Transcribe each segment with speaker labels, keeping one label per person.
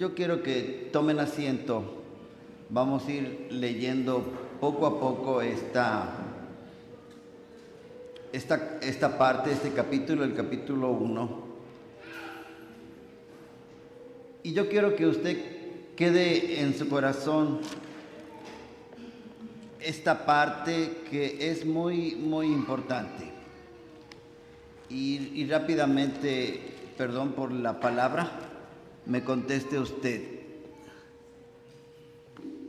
Speaker 1: Yo quiero que tomen asiento. Vamos a ir leyendo poco a poco esta parte, este capítulo, el capítulo 1. Y yo quiero que usted quede en su corazón esta parte que es muy, muy importante. Y rápidamente, perdón por la palabra, me conteste usted.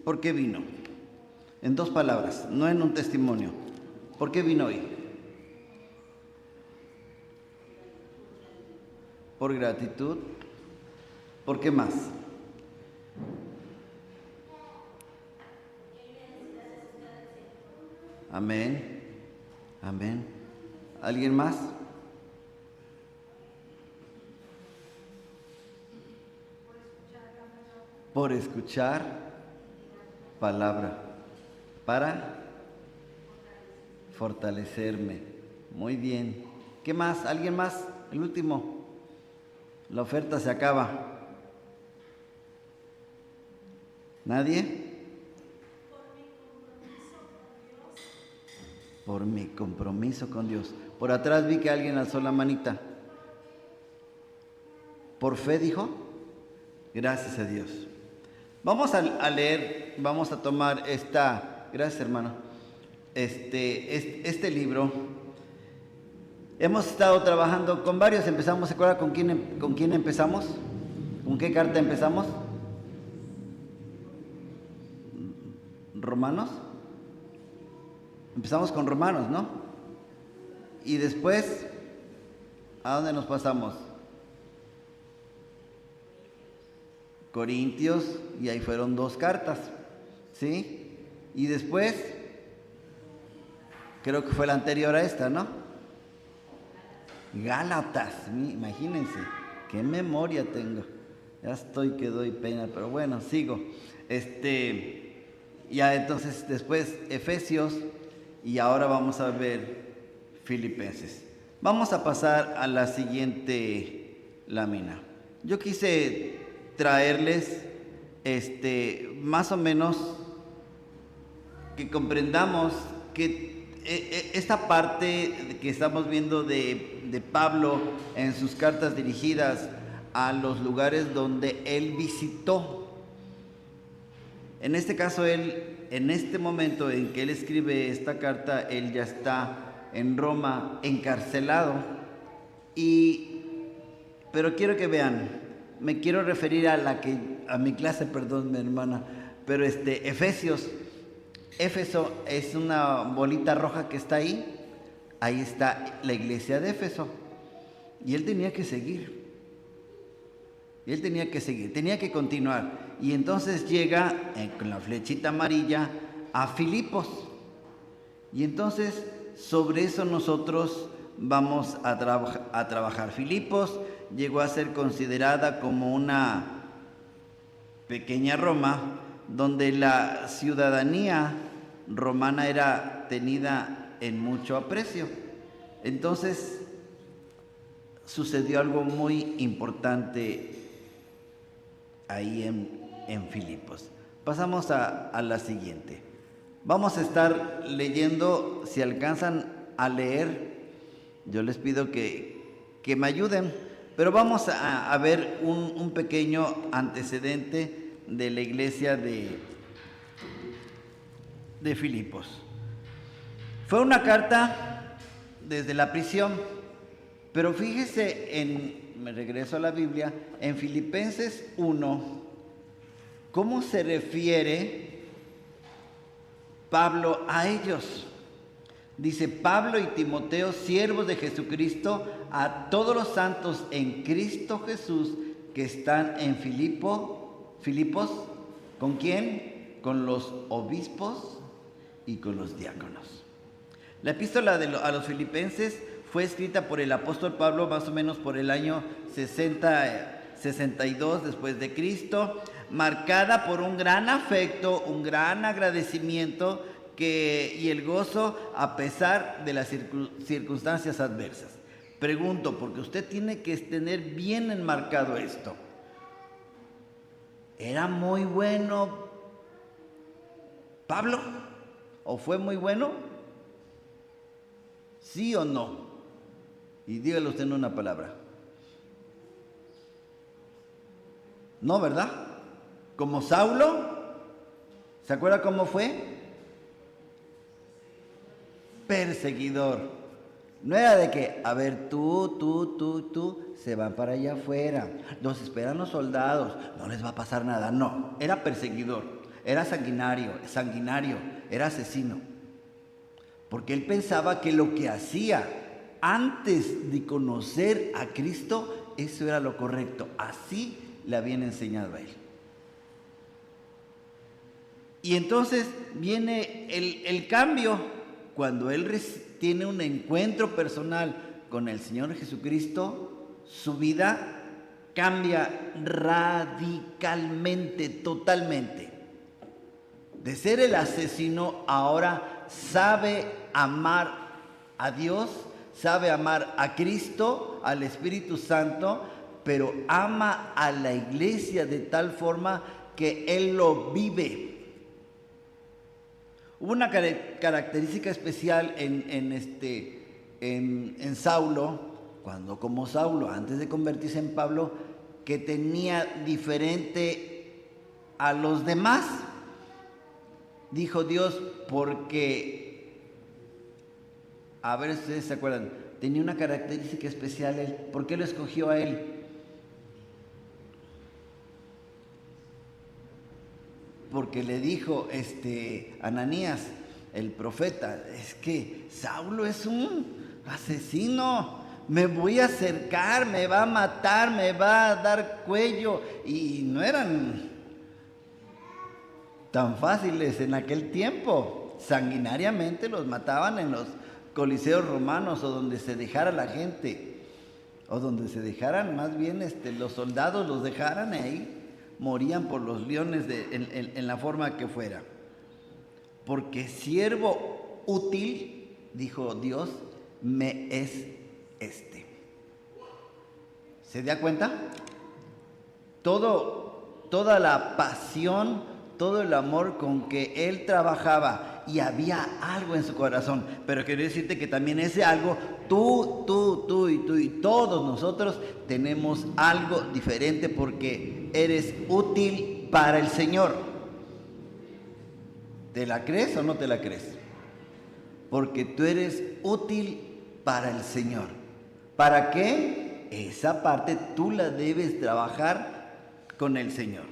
Speaker 1: ¿Por qué vino? En dos palabras, no en un testimonio. ¿Por qué vino hoy? Por gratitud. ¿Por qué más? Amén. Amén. ¿Alguien más? Por escuchar palabra. Para fortalecerme. Muy bien. ¿Qué más? ¿Alguien más? El último. La oferta se acaba. ¿Nadie? Por mi compromiso con Dios. Por atrás vi que alguien alzó la manita. ¿Por fe dijo? Gracias a Dios. Vamos a leer, vamos a tomar gracias hermano, este libro. Hemos estado trabajando con varios, empezamos, ¿se acuerda con quién empezamos? ¿Con qué carta empezamos? ¿Romanos? Empezamos con Romanos, ¿no? Y después, ¿a dónde nos pasamos? Corintios, y ahí fueron 2 cartas, ¿sí? Y después, creo que fue la anterior a esta, ¿no? Gálatas, imagínense, qué memoria tengo. Ya estoy que doy pena, pero bueno, sigo. Ya entonces después Efesios, y ahora vamos a ver Filipenses. Vamos a pasar a la siguiente lámina. Yo quise traerles más o menos que comprendamos que esta parte que estamos viendo de Pablo en sus cartas dirigidas a los lugares donde él visitó. En este caso, en este momento en que él escribe esta carta, él ya está en Roma encarcelado. Pero quiero que vean, me quiero referir a mi clase, perdón, mi hermana, pero Efesios. Éfeso es una bolita roja que está ahí. Ahí está la iglesia de Éfeso. Y él tenía que seguir. Tenía que continuar. Y entonces llega con la flechita amarilla a Filipos. Y entonces sobre eso nosotros vamos a trabajar. Filipos llegó a ser considerada como una pequeña Roma, donde la ciudadanía romana era tenida en mucho aprecio. Entonces sucedió algo muy importante ahí en Filipos. Pasamos a la siguiente. Vamos a estar leyendo, si alcanzan a leer, yo les pido que me ayuden, pero vamos a ver un pequeño antecedente de la iglesia de Filipos. Fue una carta desde la prisión, pero fíjese me regreso a la Biblia, en Filipenses 1, ¿cómo se refiere Pablo a ellos? Dice: Pablo y Timoteo, siervos de Jesucristo, a todos los santos en Cristo Jesús que están en Filipos. ¿Con quién? Con los obispos y con los diáconos. La epístola a los filipenses fue escrita por el apóstol Pablo más o menos por el año 62 después de Cristo, marcada por un gran afecto, un gran agradecimiento y el gozo a pesar de las circunstancias adversas. Pregunto, porque usted tiene que tener bien enmarcado esto. ¿Era muy bueno Pablo? ¿O fue muy bueno? ¿Sí o no? Y dígalo usted en una palabra. No, ¿verdad? Como Saulo, ¿se acuerda cómo fue? Perseguidor. No era de que, a ver, tú, se van para allá afuera, los esperan los soldados, no les va a pasar nada. No, era perseguidor, era sanguinario, era asesino. Porque él pensaba que lo que hacía antes de conocer a Cristo, eso era lo correcto. Así le habían enseñado a él. Y entonces viene el cambio cuando él tiene un encuentro personal con el Señor Jesucristo. Su vida cambia radicalmente, totalmente. De ser el asesino, ahora sabe amar a Dios, sabe amar a Cristo, al Espíritu Santo, pero ama a la iglesia de tal forma que él lo vive. Hubo una característica especial en Saulo, cuando como Saulo, antes de convertirse en Pablo, que tenía diferente a los demás. Dijo Dios, porque, a ver si ustedes se acuerdan, tenía una característica especial él. ¿Por qué lo escogió a él? Porque le dijo Ananías, el profeta, es que Saulo es un asesino, me voy a acercar, me va a matar, me va a dar cuello. Y no eran tan fáciles en aquel tiempo. Sanguinariamente los mataban en los coliseos romanos, o donde se dejara la gente, o donde se dejaran más bien los soldados los dejaran ahí. Morían por los leones en la forma que fuera. Porque siervo útil, dijo Dios, me es este. ¿Se da cuenta? Toda la pasión, todo el amor con que él trabajaba, y había algo en su corazón. Pero quiero decirte que también ese algo, tú y todos nosotros tenemos algo diferente, porque eres útil para el Señor. ¿Te la crees o no te la crees? Porque tú eres útil para el Señor. ¿Para qué? Esa parte tú la debes trabajar con el Señor.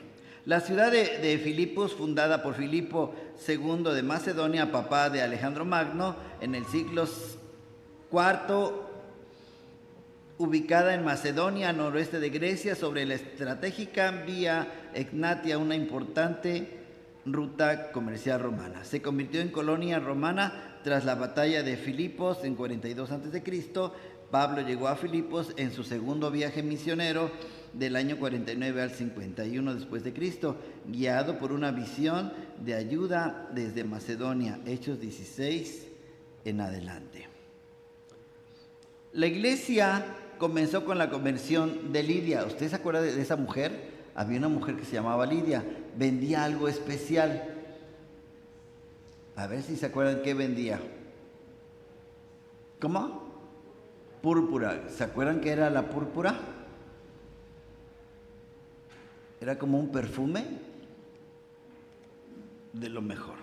Speaker 1: La ciudad de Filipos, fundada por Filipo II de Macedonia, papá de Alejandro Magno, en el siglo IV, ubicada en Macedonia, noroeste de Grecia, sobre la estratégica vía Egnatia, una importante ruta comercial romana. Se convirtió en colonia romana tras la batalla de Filipos en 42 a.C. Pablo llegó a Filipos en su segundo viaje misionero del año 49 al 51 después de Cristo, guiado por una visión de ayuda desde Macedonia, Hechos 16 en adelante. La iglesia comenzó con la conversión de Lidia. ¿Usted se acuerda de esa mujer? Había una mujer que se llamaba Lidia, vendía algo especial. A ver si se acuerdan qué vendía. ¿Cómo? Púrpura. ¿Se acuerdan qué era la púrpura? Era como un perfume de lo mejor.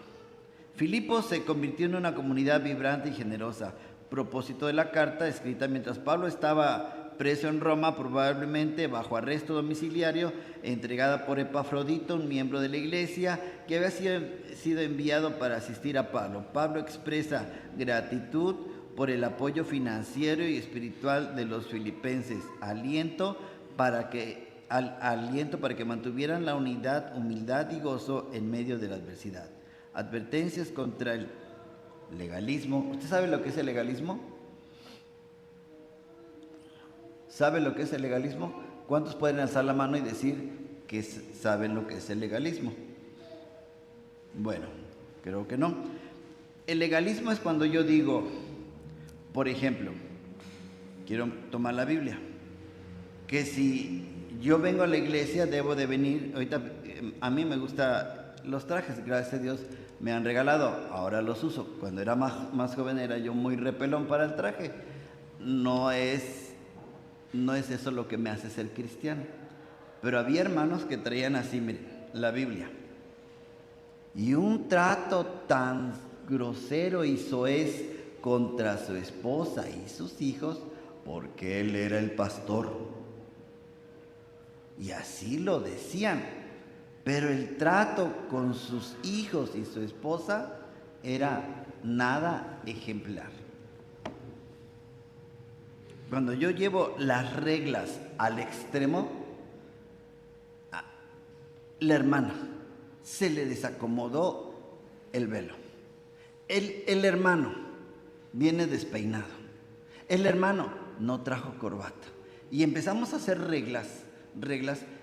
Speaker 1: Filipos se convirtió en una comunidad vibrante y generosa. Propósito de la carta, escrita mientras Pablo estaba preso en Roma, probablemente bajo arresto domiciliario, entregada por Epafrodito, un miembro de la iglesia, que había sido enviado para asistir a Pablo. Pablo expresa gratitud por el apoyo financiero y espiritual de los filipenses, aliento para que mantuvieran la unidad, humildad y gozo en medio de la adversidad. Advertencias contra el legalismo. ¿Usted sabe lo que es el legalismo? ¿Sabe lo que es el legalismo? ¿Cuántos pueden alzar la mano y decir que saben lo que es el legalismo? Bueno, creo que no. El legalismo es cuando yo digo, por ejemplo, quiero tomar la Biblia, que si yo vengo a la iglesia, debo de venir, ahorita a mí me gustan los trajes, gracias a Dios me han regalado, ahora los uso. Cuando era más joven era yo muy repelón para el traje. No es eso lo que me hace ser cristiano. Pero había hermanos que traían así, miren, la Biblia. Y un trato tan grosero y soez contra su esposa y sus hijos, porque él era el pastor. Y así lo decían. Pero el trato con sus hijos y su esposa era nada ejemplar. Cuando yo llevo las reglas al extremo, la hermana se le desacomodó el velo. El hermano viene despeinado. El hermano no trajo corbata. Y empezamos a hacer reglas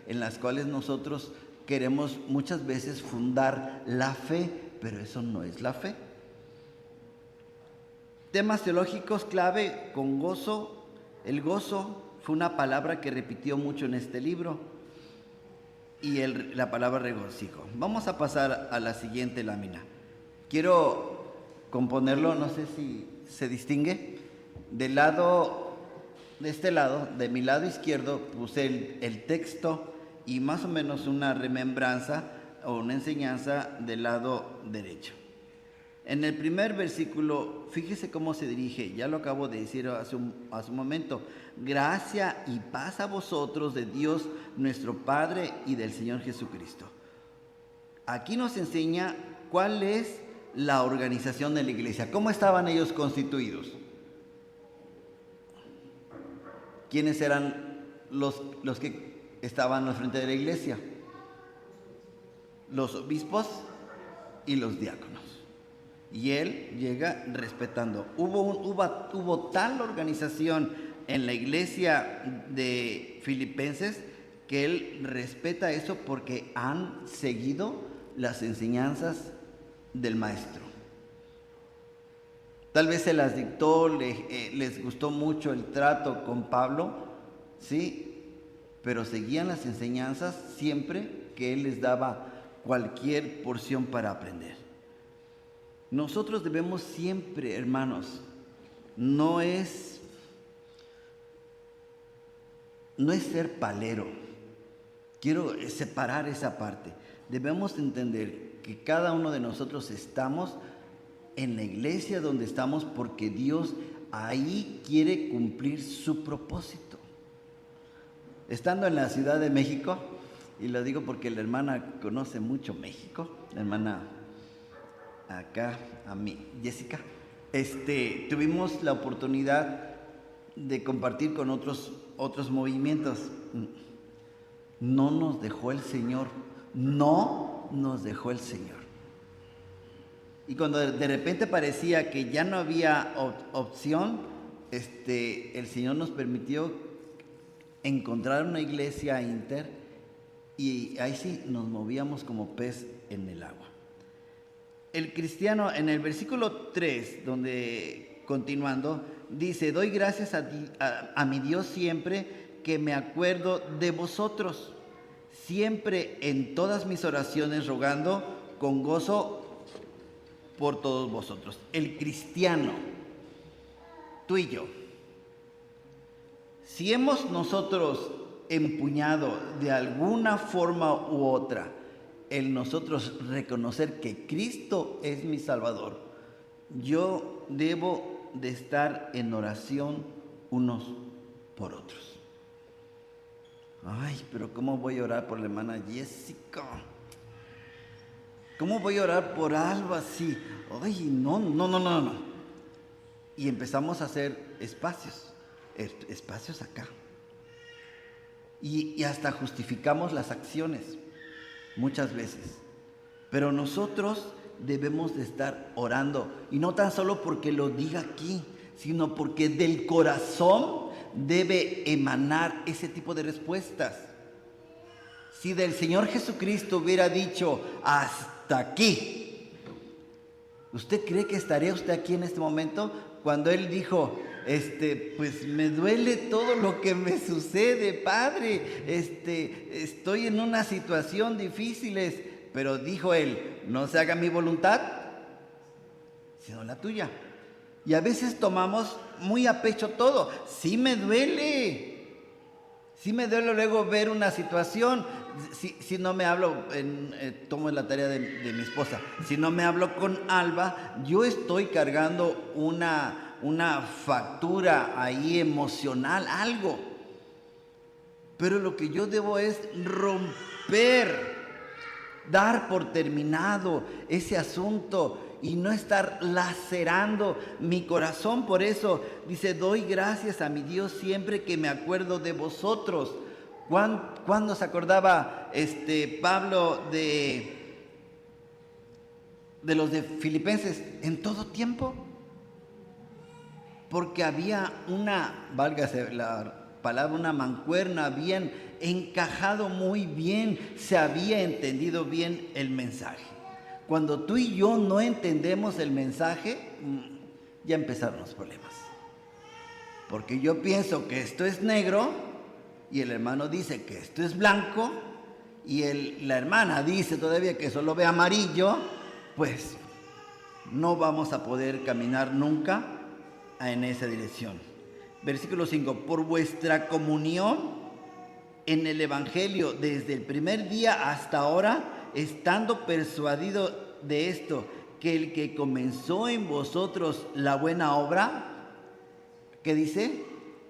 Speaker 1: en las cuales nosotros queremos muchas veces fundar la fe, pero eso no es la fe. Temas teológicos clave con gozo. El gozo fue una palabra que repitió mucho en este libro, y la palabra regocijo. Vamos a pasar a la siguiente lámina. Quiero componerlo, no sé si se distingue. De este lado, de mi lado izquierdo, puse el texto y más o menos una remembranza o una enseñanza del lado derecho. En el primer versículo, fíjese cómo se dirige, ya lo acabo de decir hace un momento. Gracia y paz a vosotros de Dios nuestro Padre y del Señor Jesucristo. Aquí nos enseña cuál es la organización de la iglesia, cómo estaban ellos constituidos. ¿Quiénes eran los que estaban al frente de la iglesia? Los obispos y los diáconos. Y él llega respetando. Hubo tal organización en la iglesia de Filipenses que él respeta eso porque han seguido las enseñanzas del maestro. Tal vez se las dictó, les gustó mucho el trato con Pablo, ¿sí? Pero seguían las enseñanzas siempre que él les daba cualquier porción para aprender. Nosotros debemos siempre, hermanos, no es ser palero. Quiero separar esa parte. Debemos entender que cada uno de nosotros estamos en la iglesia donde estamos porque Dios ahí quiere cumplir su propósito. Estando en la Ciudad de México, y lo digo porque la hermana conoce mucho México, la hermana acá, a mí, Jessica, tuvimos la oportunidad de compartir con otros movimientos. No nos dejó el Señor, no nos dejó el Señor. Y cuando de repente parecía que ya no había opción, el Señor nos permitió encontrar una iglesia inter, y ahí sí nos movíamos como pez en el agua. El cristiano en el versículo 3, donde continuando, dice: doy gracias a mi Dios siempre que me acuerdo de vosotros, siempre en todas mis oraciones rogando con gozo por todos vosotros. El cristiano, tú y yo, si hemos nosotros empuñado de alguna forma u otra el nosotros reconocer que Cristo es mi Salvador, yo debo de estar en oración unos por otros. Ay, pero ¿cómo voy a orar por la hermana Jessica? ¿Cómo voy a orar por algo así? Ay, no. Y empezamos a hacer espacios acá. Y hasta justificamos las acciones muchas veces. Pero nosotros debemos de estar orando, y no tan solo porque lo diga aquí, sino porque del corazón debe emanar ese tipo de respuestas. Si del Señor Jesucristo hubiera dicho hasta aquí, ¿usted cree que estaría usted aquí en este momento? Cuando Él dijo: pues me duele todo lo que me sucede, Padre. Estoy en una situación difícil, pero dijo él, no se haga mi voluntad, sino la tuya. Y a veces tomamos muy a pecho todo. Sí me duele luego ver una situación. Si no me hablo, tomo la tarea de mi esposa, si no me hablo con Alba, yo estoy cargando una factura ahí emocional, algo. Pero lo que yo debo es romper, dar por terminado ese asunto y no estar lacerando mi corazón. Por eso dice, doy gracias a mi Dios siempre que me acuerdo de vosotros. ¿Cuándo se acordaba Pablo de los de Filipenses? En todo tiempo. Porque había válgase la palabra, una mancuerna, habían encajado muy bien, se había entendido bien el mensaje. Cuando tú y yo no entendemos el mensaje, ya empezaron los problemas. Porque yo pienso que esto es negro y el hermano dice que esto es blanco y la hermana dice todavía que solo ve amarillo, pues no vamos a poder caminar nunca en esa dirección. Versículo 5, por vuestra comunión en el Evangelio desde el primer día hasta ahora, estando persuadido de esto, que el que comenzó en vosotros la buena obra, ¿qué dice?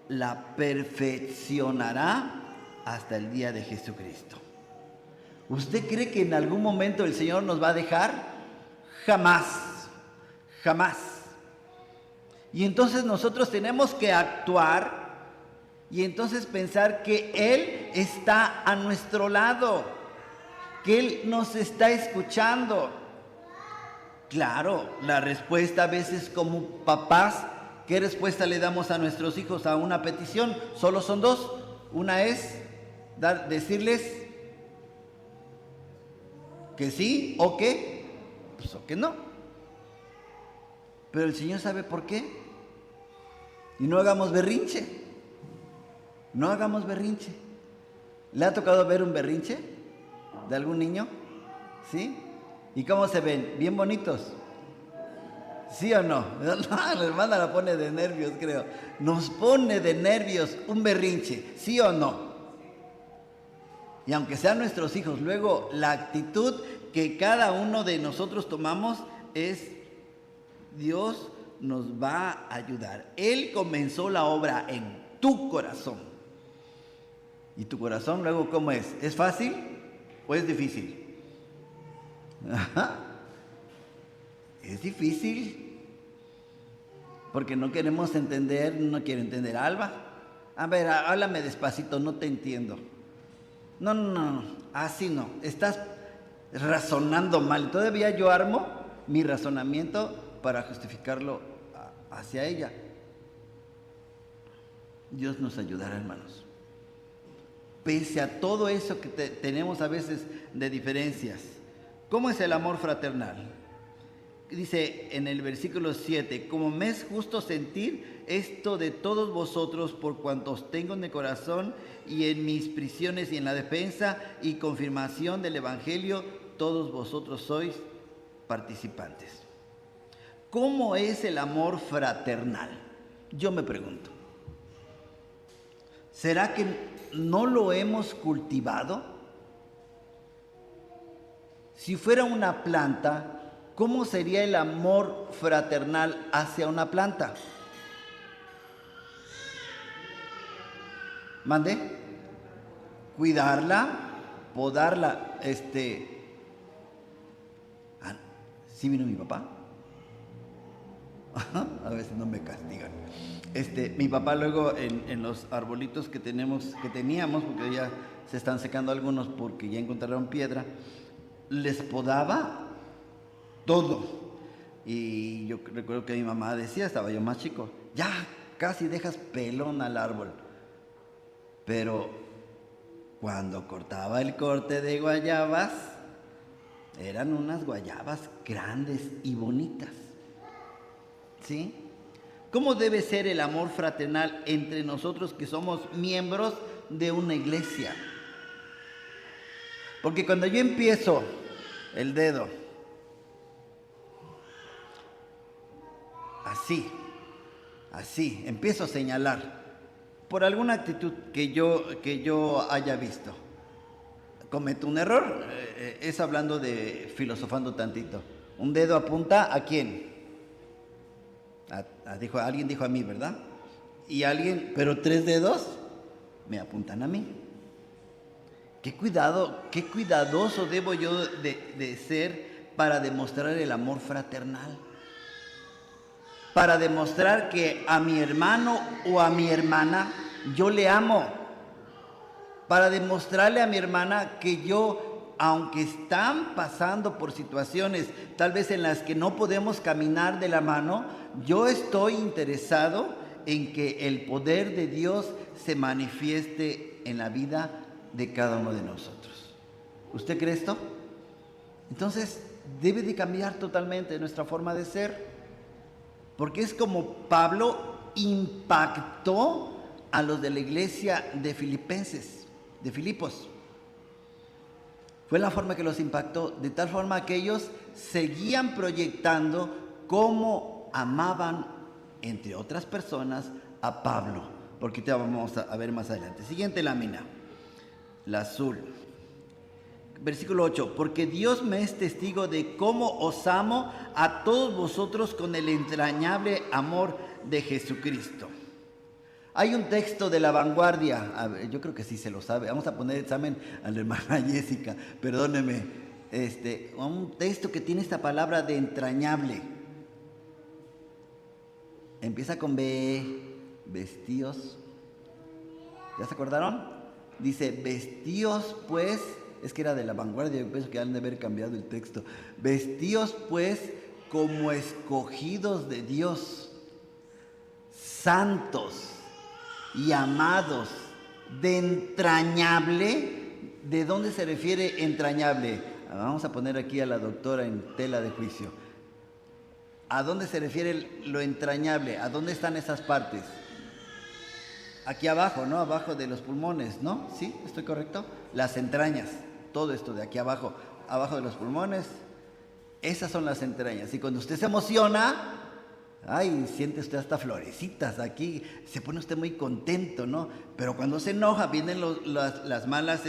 Speaker 1: La perfeccionará hasta el día de Jesucristo. ¿Usted cree que en algún momento el Señor nos va a dejar? Jamás, jamás. Y entonces nosotros tenemos que actuar y entonces pensar que Él está a nuestro lado, que Él nos está escuchando. Claro, la respuesta a veces como papás, ¿qué respuesta le damos a nuestros hijos a una petición? Solo son dos. Una es decirles que sí o que, pues, o que no. Pero el Señor sabe por qué. Y no hagamos berrinche. No hagamos berrinche. ¿Le ha tocado ver un berrinche de algún niño? ¿Sí? ¿Y cómo se ven? ¿Bien bonitos? ¿Sí o no? No, la hermana la pone de nervios, creo. Nos pone de nervios un berrinche, ¿sí o no? Y aunque sean nuestros hijos, luego la actitud que cada uno de nosotros tomamos es: Dios nos va a ayudar. Él comenzó la obra en tu corazón. ¿Y tu corazón luego cómo es? ¿Es fácil o es difícil? Ajá. Es difícil. Porque no queremos entender, no quiero entender a Alba. A ver, háblame despacito, no te entiendo. No, así no. Estás razonando mal. Todavía yo armo mi razonamiento para justificarlo hacia ella. Dios nos ayudará, hermanos. Pese a todo eso que tenemos a veces de diferencias. ¿Cómo es el amor fraternal? Dice en el versículo 7, como me es justo sentir esto de todos vosotros por cuantos tengo en el corazón y en mis prisiones y en la defensa y confirmación del Evangelio, todos vosotros sois participantes. ¿Cómo es el amor fraternal? Yo me pregunto, ¿será que no lo hemos cultivado? Si fuera una planta, ¿cómo sería el amor fraternal hacia una planta? ¿Mande? Cuidarla, podarla. ¿Sí vino mi papá? A veces no me castigan. Mi papá luego en los arbolitos que teníamos, porque ya se están secando algunos porque ya encontraron piedra, les podaba todo. Y yo recuerdo que mi mamá decía, estaba yo más chico, ya casi dejas pelón al árbol. Pero cuando cortaba el corte de guayabas, eran unas guayabas grandes y bonitas. ¿Sí? ¿Cómo debe ser el amor fraternal entre nosotros que somos miembros de una iglesia? Porque cuando yo empiezo el dedo así, empiezo a señalar por alguna actitud que yo haya visto, cometo un error. Es hablando de filosofando tantito. Un dedo apunta ¿a quién? Alguien dijo a mí, ¿verdad? Pero 3 dedos me apuntan a mí. Qué cuidadoso debo yo de ser para demostrar el amor fraternal. Para demostrar que a mi hermano o a mi hermana yo le amo. Para demostrarle a mi hermana que yo, aunque están pasando por situaciones tal vez en las que no podemos caminar de la mano, yo estoy interesado en que el poder de Dios se manifieste en la vida de cada uno de nosotros. ¿Usted cree esto? Entonces debe de cambiar totalmente nuestra forma de ser, porque es como Pablo impactó a los de la iglesia de Filipos. Fue la forma que los impactó, de tal forma que ellos seguían proyectando cómo amaban, entre otras personas, a Pablo. Porque te vamos a ver más adelante. Siguiente lámina, la azul. Versículo 8, porque Dios me es testigo de cómo os amo a todos vosotros con el entrañable amor de Jesucristo. Hay un texto de La Vanguardia, yo creo que sí se lo sabe, vamos a poner examen a la hermana Jessica, perdóneme, un texto que tiene esta palabra de entrañable. Empieza con B, vestíos. ¿Ya se acordaron? Dice, vestíos pues, es que era de La Vanguardia, yo pienso que han de haber cambiado el texto. Vestíos pues como escogidos de Dios, santos y amados, de entrañable. ¿De dónde se refiere entrañable? Vamos a poner aquí a la doctora en tela de juicio. ¿A dónde se refiere lo entrañable? ¿A dónde están esas partes? Aquí abajo, ¿no? Abajo de los pulmones, ¿no? ¿Sí? ¿Estoy correcto? Las entrañas, todo esto de aquí abajo, abajo de los pulmones, esas son las entrañas. Y cuando usted se emociona, ay, siente usted hasta florecitas aquí, se pone usted muy contento, ¿no? Pero cuando se enoja, vienen los malos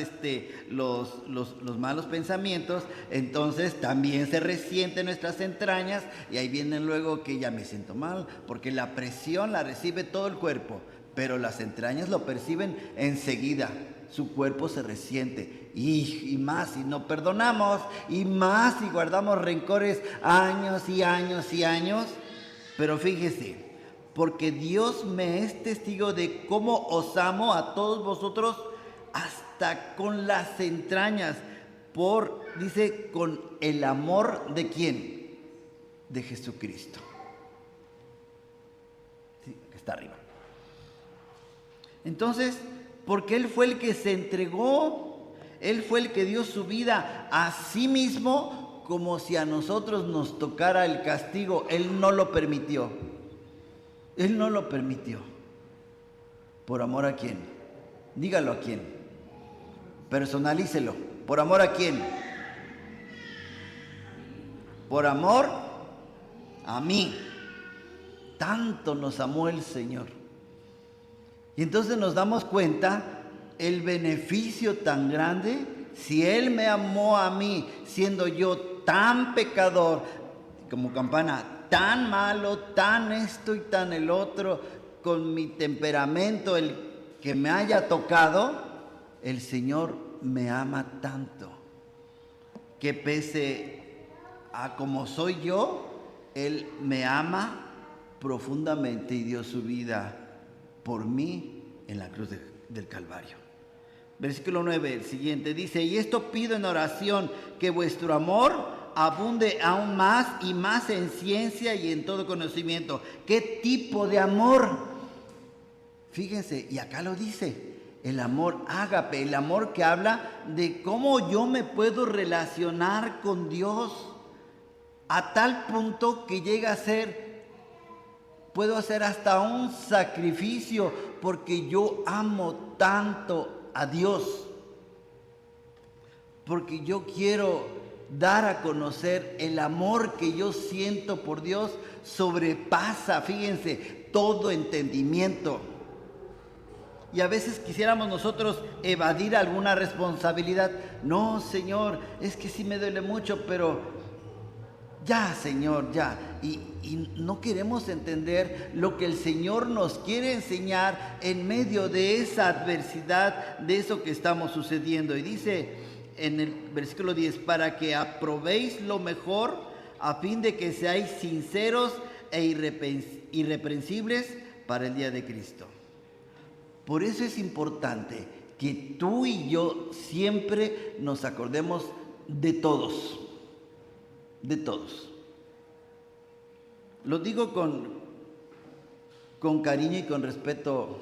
Speaker 1: pensamientos, entonces también se resienten nuestras entrañas y ahí vienen luego que ya me siento mal, porque la presión la recibe todo el cuerpo, pero las entrañas lo perciben enseguida. Su cuerpo se resiente y más si no perdonamos, y más si guardamos rencores años y años y años. Pero fíjese, porque Dios me es testigo de cómo os amo a todos vosotros hasta con las entrañas, dice, con el amor de ¿quién? De Jesucristo. Sí, que está arriba. Entonces, porque Él fue el que se entregó, Él fue el que dio su vida a sí mismo, como si a nosotros nos tocara el castigo. Él no lo permitió. Él no lo permitió. ¿Por amor a quién? Dígalo a quién. Personalícelo. ¿Por amor a quién? Por amor a mí. Tanto nos amó el Señor. Y entonces nos damos cuenta el beneficio tan grande. Si Él me amó a mí, siendo yo tan pecador, como campana, tan malo, tan esto y tan el otro, con mi temperamento, el que me haya tocado, el Señor me ama tanto, que pese a como soy yo, Él me ama profundamente y dio su vida por mí en la cruz del Calvario. Versículo 9, el siguiente, dice, y esto pido en oración, que vuestro amor abunde aún más y más en ciencia y en todo conocimiento. ¿Qué tipo de amor? Fíjense, y acá lo dice, el amor ágape, el amor que habla de cómo yo me puedo relacionar con Dios a tal punto que llega a ser puedo hacer hasta un sacrificio porque yo amo tanto a Dios, porque yo quiero dar a conocer el amor que yo siento por Dios, sobrepasa, fíjense, todo entendimiento. Y a veces quisiéramos nosotros evadir alguna responsabilidad. No, Señor, es que sí me duele mucho, pero ya, Señor, ya. Y no queremos entender lo que el Señor nos quiere enseñar en medio de esa adversidad, de eso que estamos sucediendo. Y dice en el versículo 10, para que aprobéis lo mejor, a fin de que seáis sinceros e irreprensibles para el día de Cristo. Por eso es importante que tú y yo siempre nos acordemos de todos. De todos. Lo digo con cariño y con respeto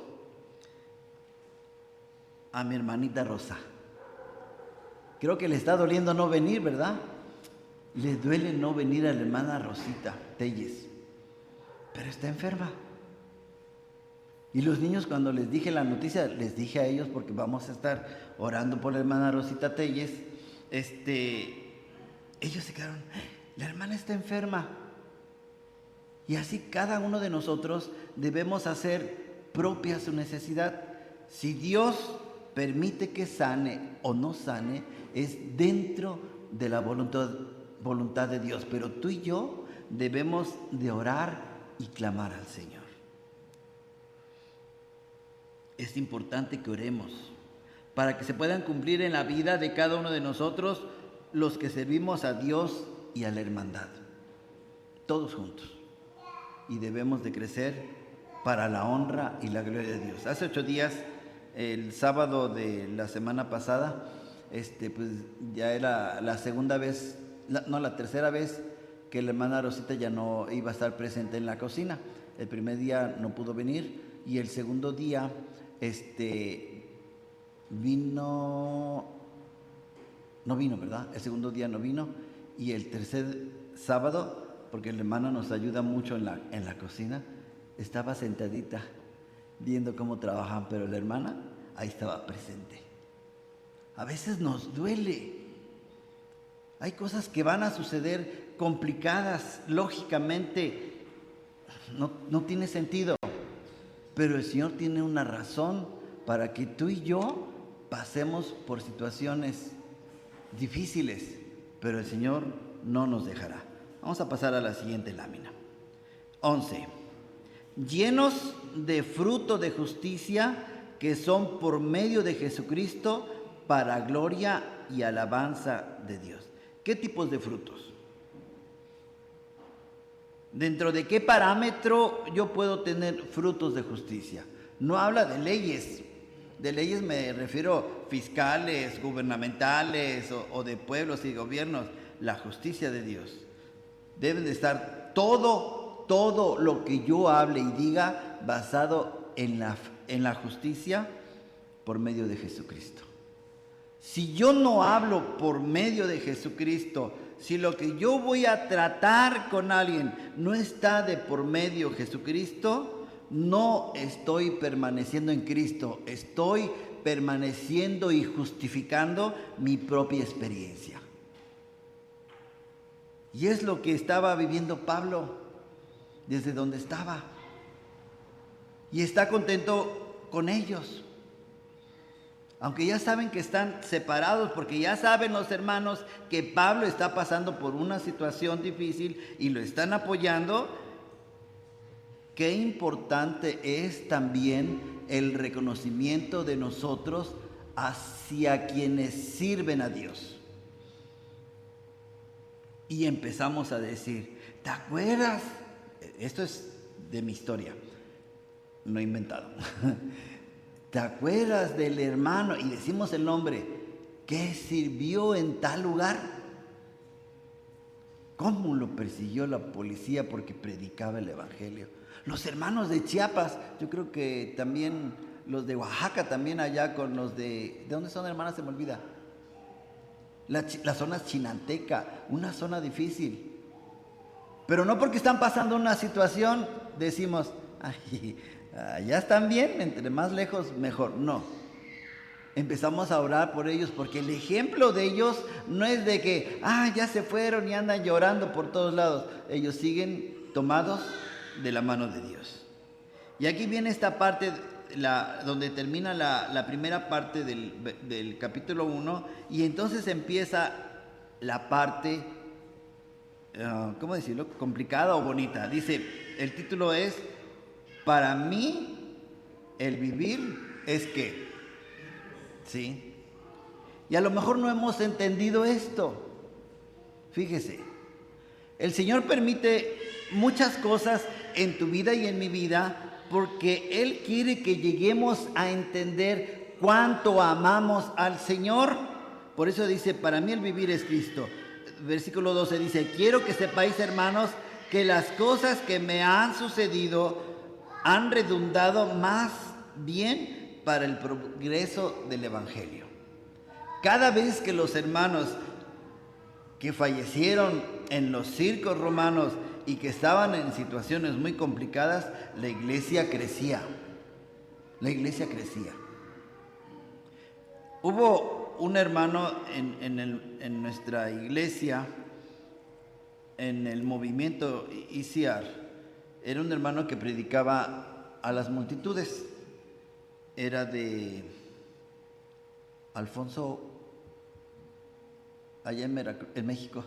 Speaker 1: a mi hermanita Rosa. Creo que le está doliendo no venir, ¿verdad? Le duele no venir a la hermana Rosita Telles, pero está enferma. Y los niños, cuando les dije la noticia, les dije a ellos, porque vamos a estar orando por la hermana Rosita Telles, ellos se quedaron, la hermana está enferma. Y así cada uno de nosotros debemos hacer propia su necesidad. Si Dios permite que sane o no sane, es dentro de la voluntad de Dios. Pero tú y yo debemos de orar y clamar al Señor. Es importante que oremos para que se puedan cumplir en la vida de cada uno de nosotros los que servimos a Dios y a la hermandad, todos juntos. Y debemos de crecer para la honra y la gloria de Dios. Hace 8 días, el sábado de la semana pasada, pues ya era la segunda vez, la tercera vez que la hermana Rosita ya no iba a estar presente en la cocina. El primer día no pudo venir y el segundo día no vino, ¿verdad? El segundo día no vino y el tercer sábado, porque la hermana nos ayuda mucho en la cocina, estaba sentadita viendo cómo trabajan, pero la hermana ahí estaba presente. A veces nos duele. Hay cosas que van a suceder complicadas, lógicamente no tiene sentido. Pero el Señor tiene una razón para que tú y yo pasemos por situaciones difíciles, pero el Señor no nos dejará. Vamos a pasar a la siguiente lámina. 11. Llenos de fruto de justicia que son por medio de Jesucristo para gloria y alabanza de Dios. ¿Qué tipos de frutos? ¿Dentro de qué parámetro yo puedo tener frutos de justicia? No habla de leyes. De leyes me refiero fiscales, gubernamentales o de pueblos y gobiernos. La justicia de Dios. Debe de estar todo lo que yo hable y diga basado en la justicia por medio de Jesucristo. Si yo no hablo por medio de Jesucristo, si lo que yo voy a tratar con alguien no está de por medio de Jesucristo, no estoy permaneciendo en Cristo, estoy permaneciendo y justificando mi propia experiencia. Y es lo que estaba viviendo Pablo desde donde estaba. Y está contento con ellos. Aunque ya saben que están separados, porque ya saben los hermanos que Pablo está pasando por una situación difícil y lo están apoyando, qué importante es también el reconocimiento de nosotros hacia quienes sirven a Dios. Y empezamos a decir, ¿te acuerdas? Esto es de mi historia, no he inventado. ¿Te acuerdas del hermano? Y decimos el nombre, que sirvió en tal lugar. ¿Cómo lo persiguió la policía porque predicaba el evangelio? Los hermanos de Chiapas, yo creo que también los de Oaxaca, también allá con los ¿de dónde son, hermanas? Se me olvida. La zona chinanteca, una zona difícil. Pero no porque están pasando una situación decimos, ay, ya están bien, entre más lejos mejor. No. Empezamos a orar por ellos porque el ejemplo de ellos no es de que, ya se fueron y andan llorando por todos lados. Ellos siguen tomados de la mano de Dios. Y aquí viene esta parte donde termina la primera parte del capítulo 1 y entonces empieza la parte, ¿cómo decirlo?, complicada o bonita. Dice, el título es, para mí el vivir es ¿qué? ¿Sí? Y a lo mejor no hemos entendido esto. Fíjese, el Señor permite muchas cosas en tu vida y en mi vida porque Él quiere que lleguemos a entender cuánto amamos al Señor. Por eso dice, para mí el vivir es Cristo. Versículo 12 dice, quiero que sepáis, hermanos, que las cosas que me han sucedido han redundado más bien para el progreso del Evangelio. Cada vez que los hermanos que fallecieron en los circos romanos y que estaban en situaciones muy complicadas, la iglesia crecía. La iglesia crecía. Hubo un hermano en nuestra iglesia, en el movimiento ICR, era un hermano que predicaba a las multitudes. Era de Alfonso, allá en México.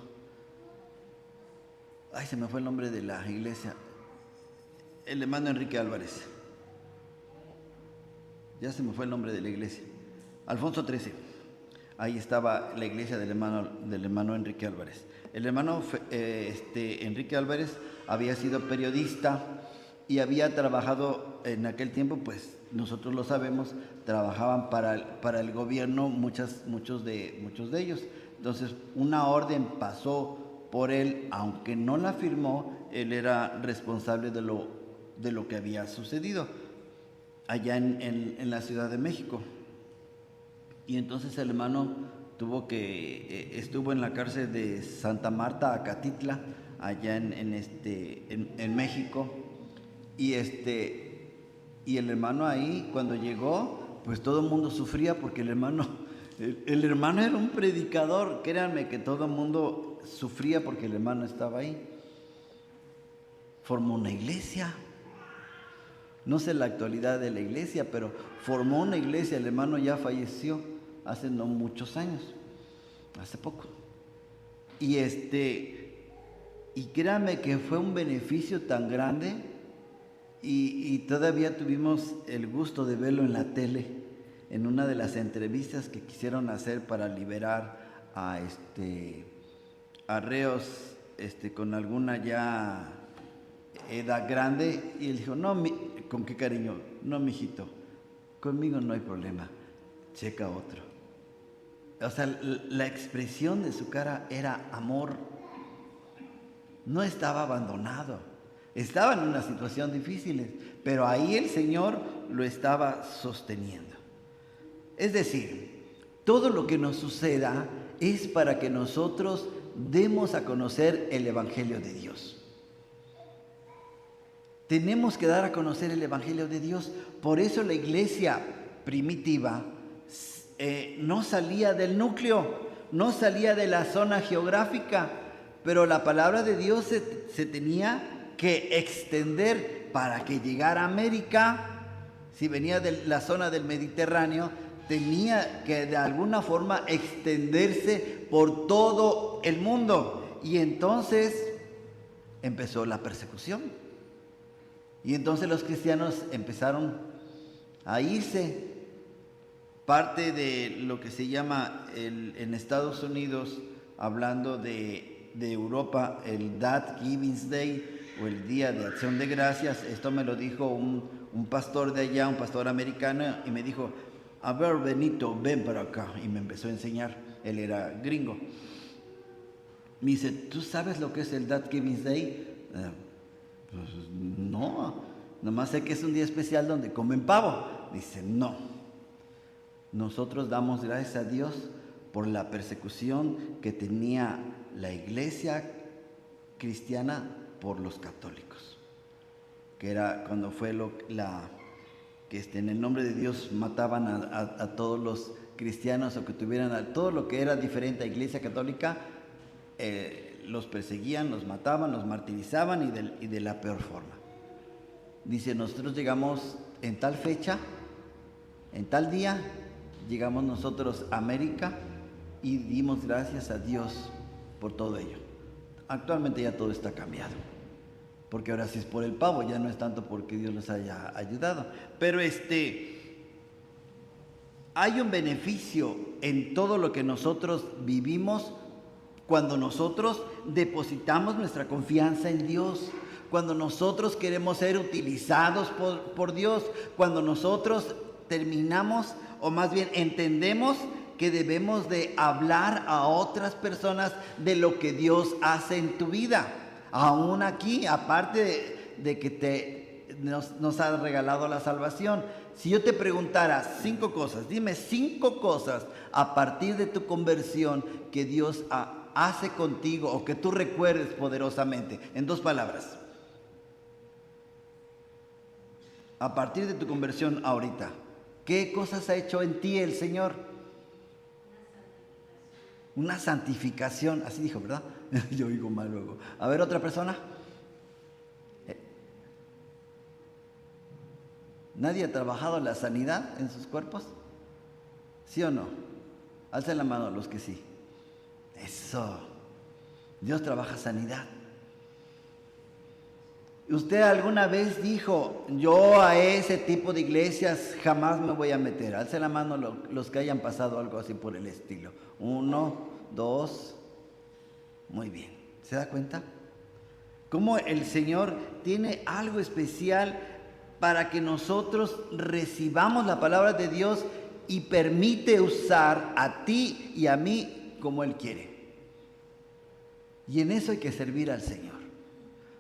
Speaker 1: Ay, se me fue el nombre de la iglesia. El hermano Enrique Álvarez. Ya se me fue el nombre de la iglesia. Alfonso XIII. Ahí estaba la iglesia del hermano Enrique Álvarez. El hermano Enrique Álvarez había sido periodista y había trabajado en aquel tiempo, pues nosotros lo sabemos, trabajaban para el gobierno muchos de ellos. Entonces una orden pasó por él, aunque no la firmó, él era responsable de lo que había sucedido allá en la Ciudad de México. Y entonces el hermano estuvo en la cárcel de Santa Marta, Acatitla, allá en México. Y el hermano ahí, cuando llegó, pues todo el mundo sufría porque el hermano era un predicador. Créanme que todo el mundo sufría porque el hermano estaba ahí. Formó una iglesia. No sé la actualidad de la iglesia, pero formó una iglesia. El hermano ya falleció hace no muchos años, hace poco. Y créanme que fue un beneficio tan grande. Y todavía tuvimos el gusto de verlo en la tele, en una de las entrevistas que quisieron hacer para liberar a reos con alguna ya edad grande. Y él dijo, no, ¿con qué cariño? No, mijito, conmigo no hay problema, checa otro. O sea, la expresión de su cara era amor. No estaba abandonado. Estaba en una situación difícil, pero ahí el Señor lo estaba sosteniendo. Es decir, todo lo que nos suceda es para que nosotros demos a conocer el Evangelio de Dios. Tenemos que dar a conocer el Evangelio de Dios. Por eso la iglesia primitiva no salía del núcleo, no salía de la zona geográfica, pero la palabra de Dios se tenía que extender para que llegara a América. Si venía de la zona del Mediterráneo, tenía que de alguna forma extenderse por todo el mundo. Y entonces empezó la persecución. Y entonces los cristianos empezaron a irse. Parte de lo que se llama en Estados Unidos, hablando de Europa, el Thanksgiving Day, o el Día de Acción de Gracias. Esto me lo dijo un pastor de allá, un pastor americano, y me dijo, a ver, Benito, ven para acá. Y me empezó a enseñar. Él era gringo. Me dice, ¿tú sabes lo que es el Thanksgiving Day? Pues no, nomás sé que es un día especial donde comen pavo. Dice, no. Nosotros damos gracias a Dios por la persecución que tenía la iglesia cristiana por los católicos. que era cuando fue que en el nombre de Dios mataban a todos los cristianos, o que tuvieran a todo lo que era diferente a Iglesia Católica, los perseguían, los mataban, los martirizaban, y de la peor forma. Dice, nosotros llegamos en tal fecha, en tal día, llegamos nosotros a América y dimos gracias a Dios por todo ello. Actualmente ya todo está cambiado, porque ahora sí es por el pavo, ya no es tanto porque Dios los haya ayudado. Pero hay un beneficio en todo lo que nosotros vivimos cuando nosotros depositamos nuestra confianza en Dios, cuando nosotros queremos ser utilizados por Dios, cuando nosotros terminamos, o más bien entendemos, que debemos de hablar a otras personas de lo que Dios hace en tu vida. Aún aquí, aparte de que nos ha regalado la salvación. Si yo te preguntara 5 cosas, dime 5 cosas a partir de tu conversión que Dios hace contigo, o que tú recuerdes poderosamente, en 2 palabras. A partir de tu conversión ahorita, ¿qué cosas ha hecho en ti el Señor? Una santificación, así dijo, ¿verdad? Yo oigo mal luego. A ver, otra persona. ¿Nadie ha trabajado la sanidad en sus cuerpos? ¿Sí o no? Alcen la mano los que sí. Eso. Dios trabaja sanidad. ¿Usted alguna vez dijo, yo a ese tipo de iglesias jamás me voy a meter? Alcen la mano los que hayan pasado algo así por el estilo. 1, 2. Muy bien. ¿Se da cuenta? Cómo el Señor tiene algo especial para que nosotros recibamos la palabra de Dios y permite usar a ti y a mí como Él quiere. Y en eso hay que servir al Señor.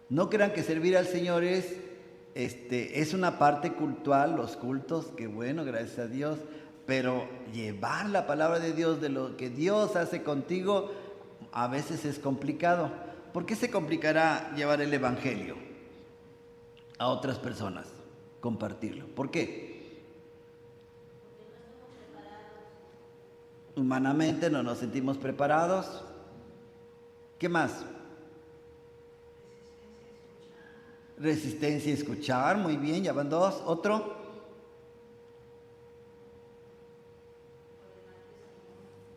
Speaker 1: No crean que servir al Señor es una parte cultural, los cultos, que bueno, gracias a Dios, pero llevar la palabra de Dios, de lo que Dios hace contigo, a veces es complicado. ¿Por qué se complicará llevar el Evangelio a otras personas? Compartirlo. ¿Por qué? Humanamente no nos sentimos preparados. ¿Qué más? Resistencia a escuchar, muy bien, ya van 2. ¿Otro?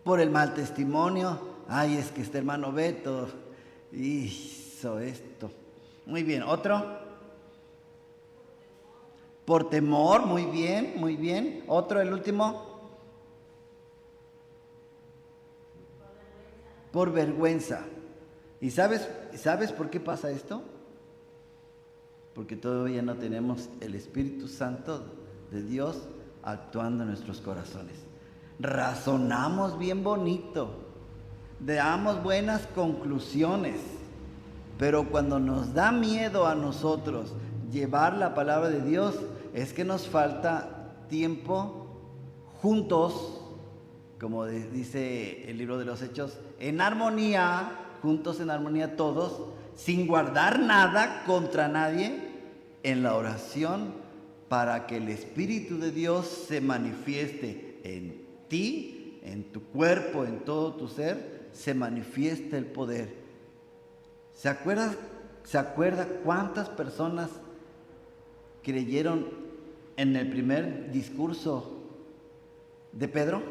Speaker 1: Por el mal testimonio. Ay, es que este hermano Beto hizo esto. Muy bien, ¿otro? Por temor, muy bien, muy bien. ¿Otro, el último? Por vergüenza. ¿Y sabes por qué pasa esto? Porque todavía no tenemos el Espíritu Santo de Dios actuando en nuestros corazones. Razonamos bien bonito, damos buenas conclusiones, pero cuando nos da miedo a nosotros llevar la palabra de Dios, es que nos falta tiempo juntos, como dice el libro de los Hechos, en armonía, juntos en armonía todos, sin guardar nada contra nadie, en la oración, para que el Espíritu de Dios se manifieste en ti, en tu cuerpo, en todo tu ser, se manifieste el poder. ¿Se acuerda cuántas personas creyeron en el primer discurso de Pedro?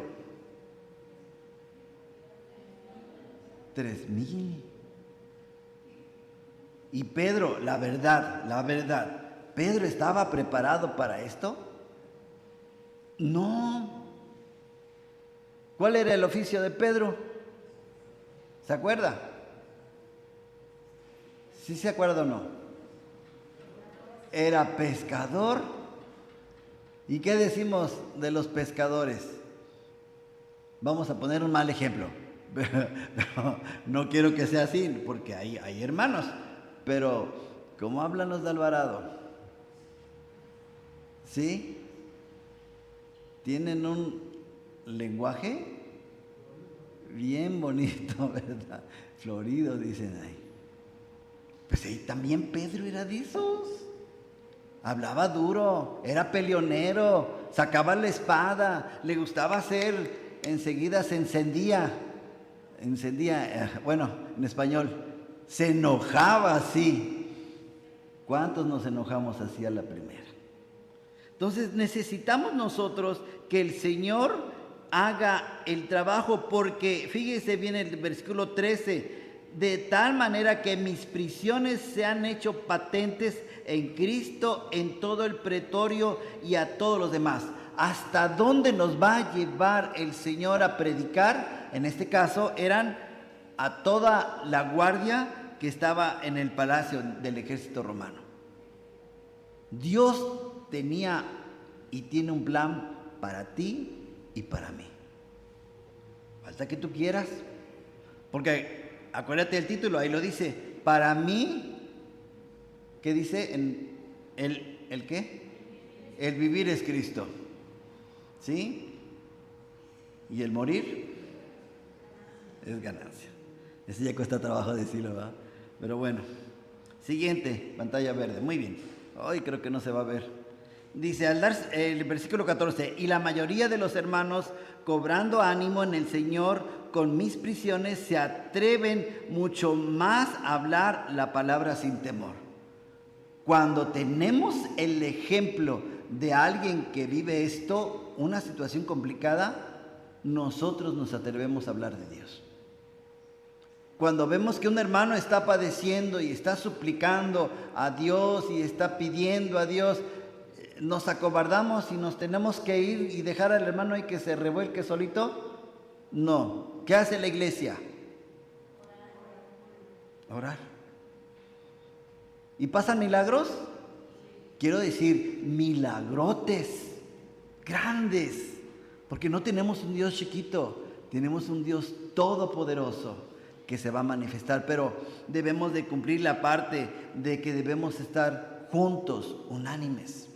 Speaker 1: 3,000. Y Pedro, la verdad, ¿Pedro estaba preparado para esto? No. ¿Cuál era el oficio de Pedro? ¿Se acuerda? ¿Sí se acuerda o no? Era pescador. ¿Y qué decimos de los pescadores? Vamos a poner un mal ejemplo. No quiero que sea así, porque hay hermanos. Pero, ¿cómo hablan los de Alvarado? ¿Sí? Tienen un lenguaje bien bonito, ¿verdad? Florido, dicen ahí. Pues ahí también Pedro era de esos. hablaba duro, era peleonero, sacaba la espada, le gustaba hacer, enseguida se encendía, bueno, en español, se enojaba así. ¿Cuántos nos enojamos así a la primera? Entonces necesitamos nosotros que el Señor haga el trabajo, porque fíjese bien el versículo 13, de tal manera que mis prisiones se han hecho patentes en Cristo, en todo el pretorio y a todos los demás. ¿Hasta dónde nos va a llevar el Señor a predicar? En este caso eran a toda la guardia que estaba en el palacio del ejército romano. Dios tenía y tiene un plan para ti y para mí. Falta que tú quieras, porque acuérdate del título, ahí lo dice, para mí, ¿qué dice? ¿El qué? El vivir es Cristo, ¿sí? Y el morir es ganancia. Ese ya cuesta trabajo decirlo, ¿verdad? Pero bueno, siguiente, pantalla verde, muy bien. Hoy creo que no se va a ver. Dice, el versículo 14, y la mayoría de los hermanos, cobrando ánimo en el Señor con mis prisiones, se atreven mucho más a hablar la palabra sin temor. Cuando tenemos el ejemplo de alguien que vive esto, una situación complicada, nosotros nos atrevemos a hablar de Dios. Cuando vemos que un hermano está padeciendo y está suplicando a Dios y está pidiendo a Dios, ¿nos acobardamos y nos tenemos que ir y dejar al hermano ahí que se revuelque solito? No. ¿Qué hace la iglesia? Orar. ¿Y pasan milagros? Quiero decir, milagrotes, grandes, porque no tenemos un Dios chiquito, tenemos un Dios todopoderoso que se va a manifestar, pero debemos de cumplir la parte de que debemos estar juntos, unánimes.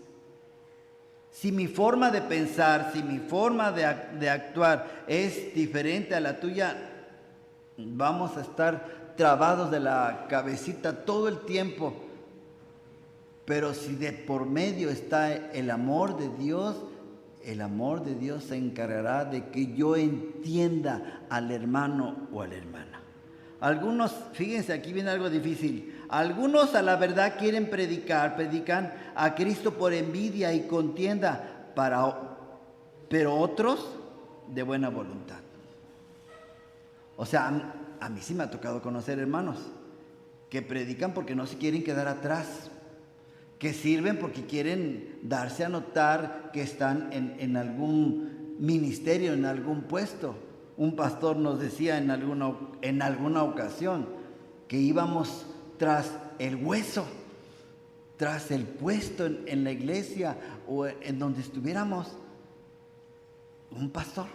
Speaker 1: Si mi forma de pensar, si mi forma de actuar es diferente a la tuya, vamos a estar trabados de la cabecita todo el tiempo. Pero si de por medio está el amor de Dios se encargará de que yo entienda al hermano o a la hermana. Algunos, fíjense, aquí viene algo difícil. Algunos a la verdad quieren predican a Cristo por envidia y contienda, pero otros de buena voluntad. O sea, a mí sí me ha tocado conocer hermanos que predican porque no se quieren quedar atrás, que sirven porque quieren darse a notar que están en algún ministerio, en algún puesto. Un pastor nos decía en alguna ocasión que íbamos tras el hueso, tras el puesto en la iglesia o en donde estuviéramos, un pastor.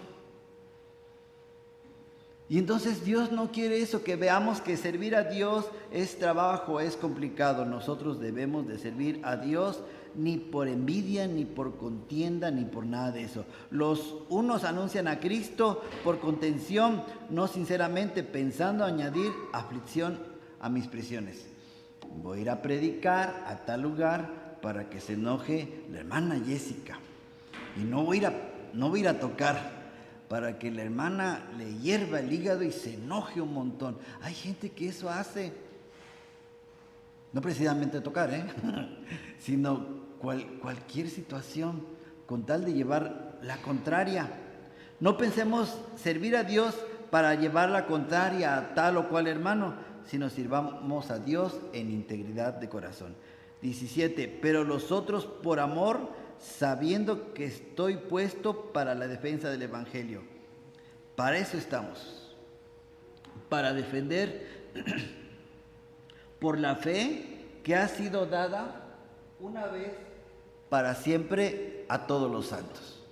Speaker 1: Y entonces Dios no quiere eso, que veamos que servir a Dios es trabajo, es complicado. Nosotros debemos de servir a Dios ni por envidia, ni por contienda, ni por nada de eso. Los unos anuncian a Cristo por contención, no sinceramente, pensando añadir aflicción a mis prisiones. Voy a ir a predicar a tal lugar para que se enoje la hermana Jessica. Y no voy a ir a tocar para que la hermana le hierva el hígado y se enoje un montón. Hay gente que eso hace. No precisamente tocar, sino cualquier situación con tal de llevar la contraria. No pensemos servir a Dios para llevar la contraria a tal o cual hermano, sino sirvamos a Dios en integridad de corazón. 17. Pero los otros por amor, sabiendo que estoy puesto para la defensa del Evangelio. Para eso estamos, para defender por la fe que ha sido dada una vez para siempre a todos los santos.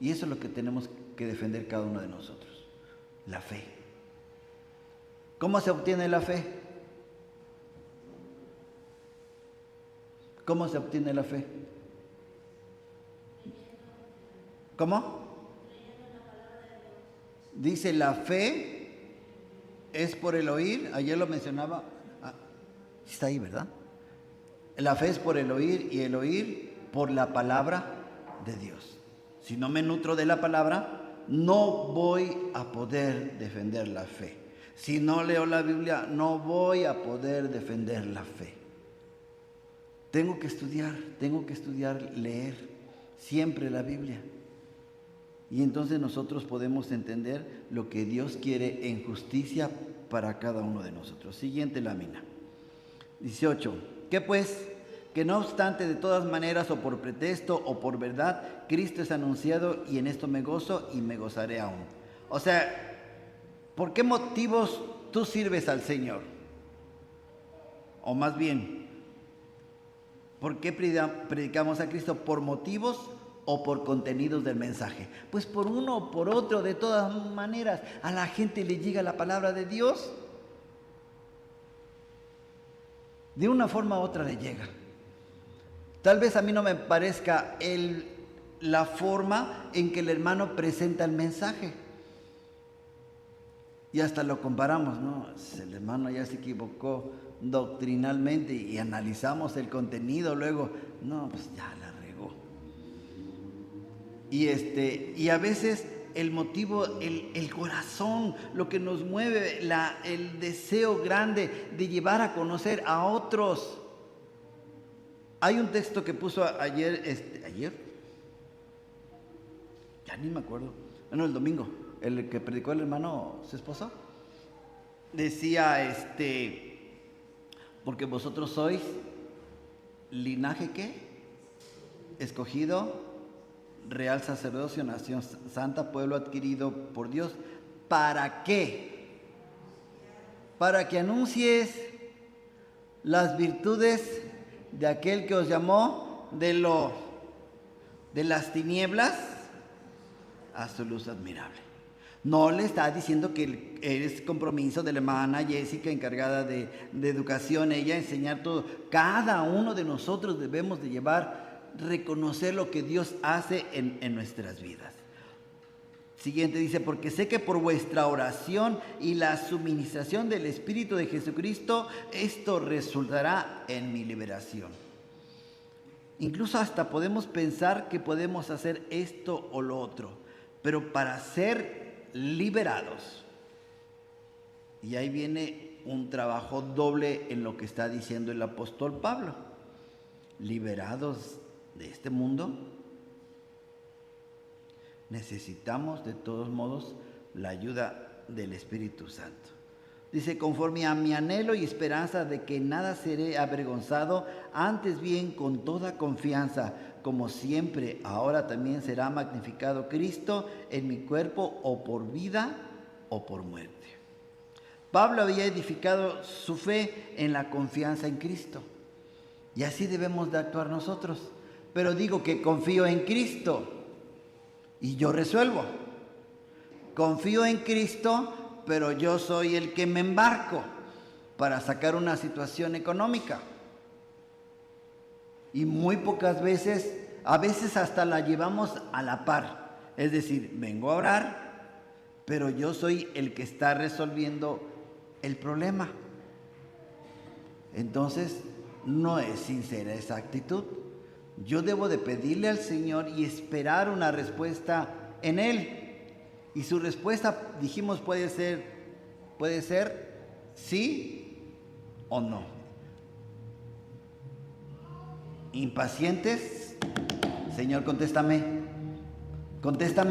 Speaker 1: Y eso es lo que tenemos que defender cada uno de nosotros, la fe. ¿Cómo se obtiene la fe? ¿Cómo se obtiene la fe? ¿Cómo? Dice, la fe es por el oír. Ayer lo mencionaba. Está ahí, ¿verdad? La fe es por el oír y el oír por la palabra de Dios. Si no me nutro de la palabra, no voy a poder defender la fe. Si no leo la Biblia, no voy a poder defender la fe. Tengo que estudiar, leer siempre la Biblia. Y entonces nosotros podemos entender lo que Dios quiere en justicia para cada uno de nosotros. Siguiente lámina. 18. ¿Qué pues? Que no obstante, de todas maneras, o por pretexto o por verdad, Cristo es anunciado, y en esto me gozo y me gozaré aún. O sea, ¿por qué motivos tú sirves al Señor? O más bien, ¿por qué predicamos a Cristo? ¿Por motivos o por contenidos del mensaje? Pues por uno o por otro, de todas maneras, a la gente le llega la palabra de Dios. De una forma u otra le llega. Tal vez a mí no me parezca la forma en que el hermano presenta el mensaje. Y hasta lo comparamos, ¿no? El hermano ya se equivocó doctrinalmente y analizamos el contenido, luego, no, pues ya la regó. Y a veces el motivo, el corazón, lo que nos mueve, el deseo grande de llevar a conocer a otros. Hay un texto que puso ayer, ya ni me acuerdo, bueno, el domingo, el que predicó el hermano, su esposo, decía, porque vosotros sois linaje, ¿qué? Escogido, real sacerdocio, nación santa, pueblo adquirido por Dios. ¿Para qué? Para que anuncies las virtudes de aquel que os llamó de las tinieblas a su luz admirable. No le está diciendo que es compromiso de la hermana Jessica, encargada de educación, ella enseñar todo. Cada uno de nosotros debemos de reconocer lo que Dios hace en nuestras vidas. Siguiente dice, porque sé que por vuestra oración y la suministración del Espíritu de Jesucristo, esto resultará en mi liberación. Incluso hasta podemos pensar que podemos hacer esto o lo otro, pero para ser liberados, y ahí viene un trabajo doble en lo que está diciendo el apóstol Pablo, liberados de este mundo, necesitamos de todos modos la ayuda del Espíritu Santo. Dice, conforme a mi anhelo y esperanza de que nada seré avergonzado, antes bien con toda confianza, como siempre, ahora también será magnificado Cristo en mi cuerpo, o por vida o por muerte. Pablo había edificado su fe en la confianza en Cristo, y así debemos de actuar nosotros. Pero digo que confío en Cristo y yo resuelvo. Confío en Cristo, pero yo soy el que me embarco para sacar una situación económica. Y muy pocas veces, a veces hasta la llevamos a la par. Es decir, vengo a orar, pero yo soy el que está resolviendo el problema. Entonces, no es sincera esa actitud. Yo debo de pedirle al Señor y esperar una respuesta en Él. Y su respuesta, dijimos, puede ser sí o no. Impacientes, Señor, contéstame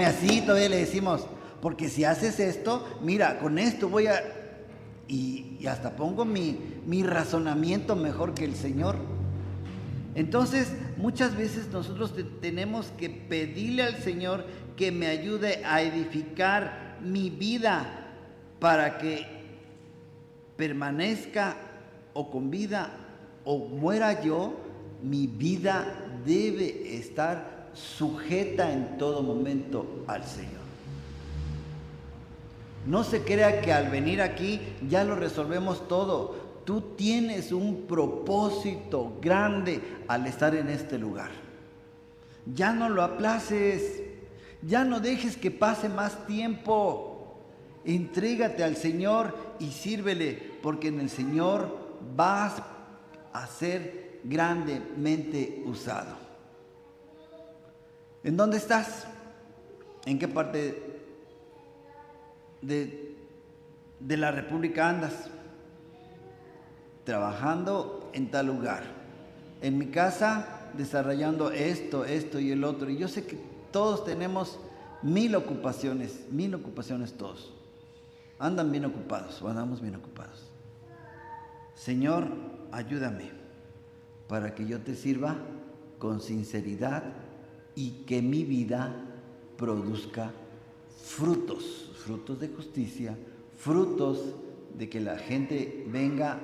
Speaker 1: así, todavía le decimos, porque si haces esto, mira, con esto voy a... Y hasta pongo mi razonamiento mejor que el Señor. Entonces, muchas veces nosotros tenemos que pedirle al Señor que me ayude a edificar mi vida para que permanezca o con vida o muera yo. Mi vida debe estar sujeta en todo momento al Señor. No se crea que al venir aquí ya lo resolvemos todo. Tú tienes un propósito grande al estar en este lugar. Ya no lo aplaces, ya no dejes que pase más tiempo. Entrégate al Señor y sírvele, porque en el Señor vas a ser grandemente usado. ¿En dónde estás? ¿En qué parte de la República andas? Trabajando en tal lugar. En mi casa, desarrollando esto y el otro. Y yo sé que todos tenemos 1000 ocupaciones todos. Andan bien ocupados o andamos bien ocupados. Señor, ayúdame para que yo te sirva con sinceridad y que mi vida produzca frutos de justicia, frutos de que la gente venga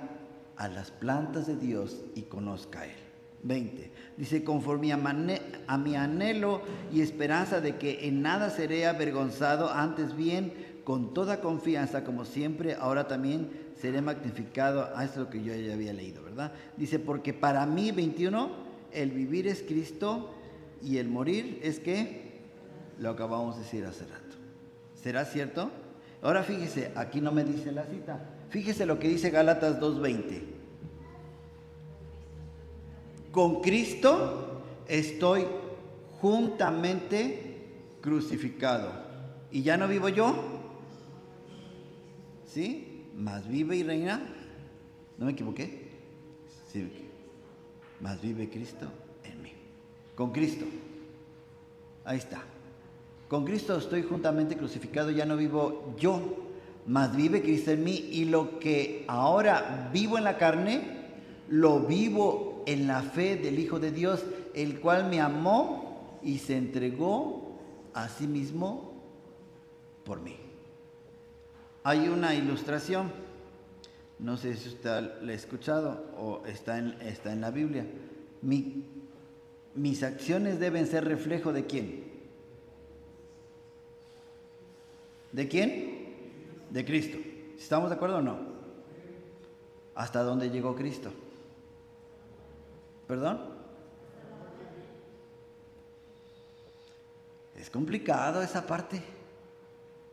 Speaker 1: a las plantas de Dios y conozca a Él. 20. Dice, conforme a mi anhelo y esperanza de que en nada seré avergonzado, antes bien, con toda confianza, como siempre, ahora también seré magnificado. Esto es lo que yo ya había leído, ¿verdad? Dice, porque para mí, 21, el vivir es Cristo y el morir es que lo acabamos de decir hace rato. ¿Será cierto? Ahora fíjese, aquí no me dice la cita. Fíjese lo que dice Gálatas 2:20. Con Cristo estoy juntamente crucificado. ¿Y ya no vivo yo? ¿Sí? Mas vive y reina. ¿No me equivoqué? Sí. Mas vive Cristo en mí. Con Cristo. Ahí está. Con Cristo estoy juntamente crucificado, ya no vivo yo, mas vive Cristo en mí, y lo que ahora vivo en la carne, lo vivo en la fe del Hijo de Dios, el cual me amó y se entregó a sí mismo por mí. Hay una ilustración, no sé si usted la ha escuchado o está en la Biblia. Mis acciones deben ser reflejo ¿de quién? ¿De quién? De Cristo. ¿Estamos de acuerdo o no? ¿Hasta dónde llegó Cristo? ¿Perdón? Es complicado esa parte,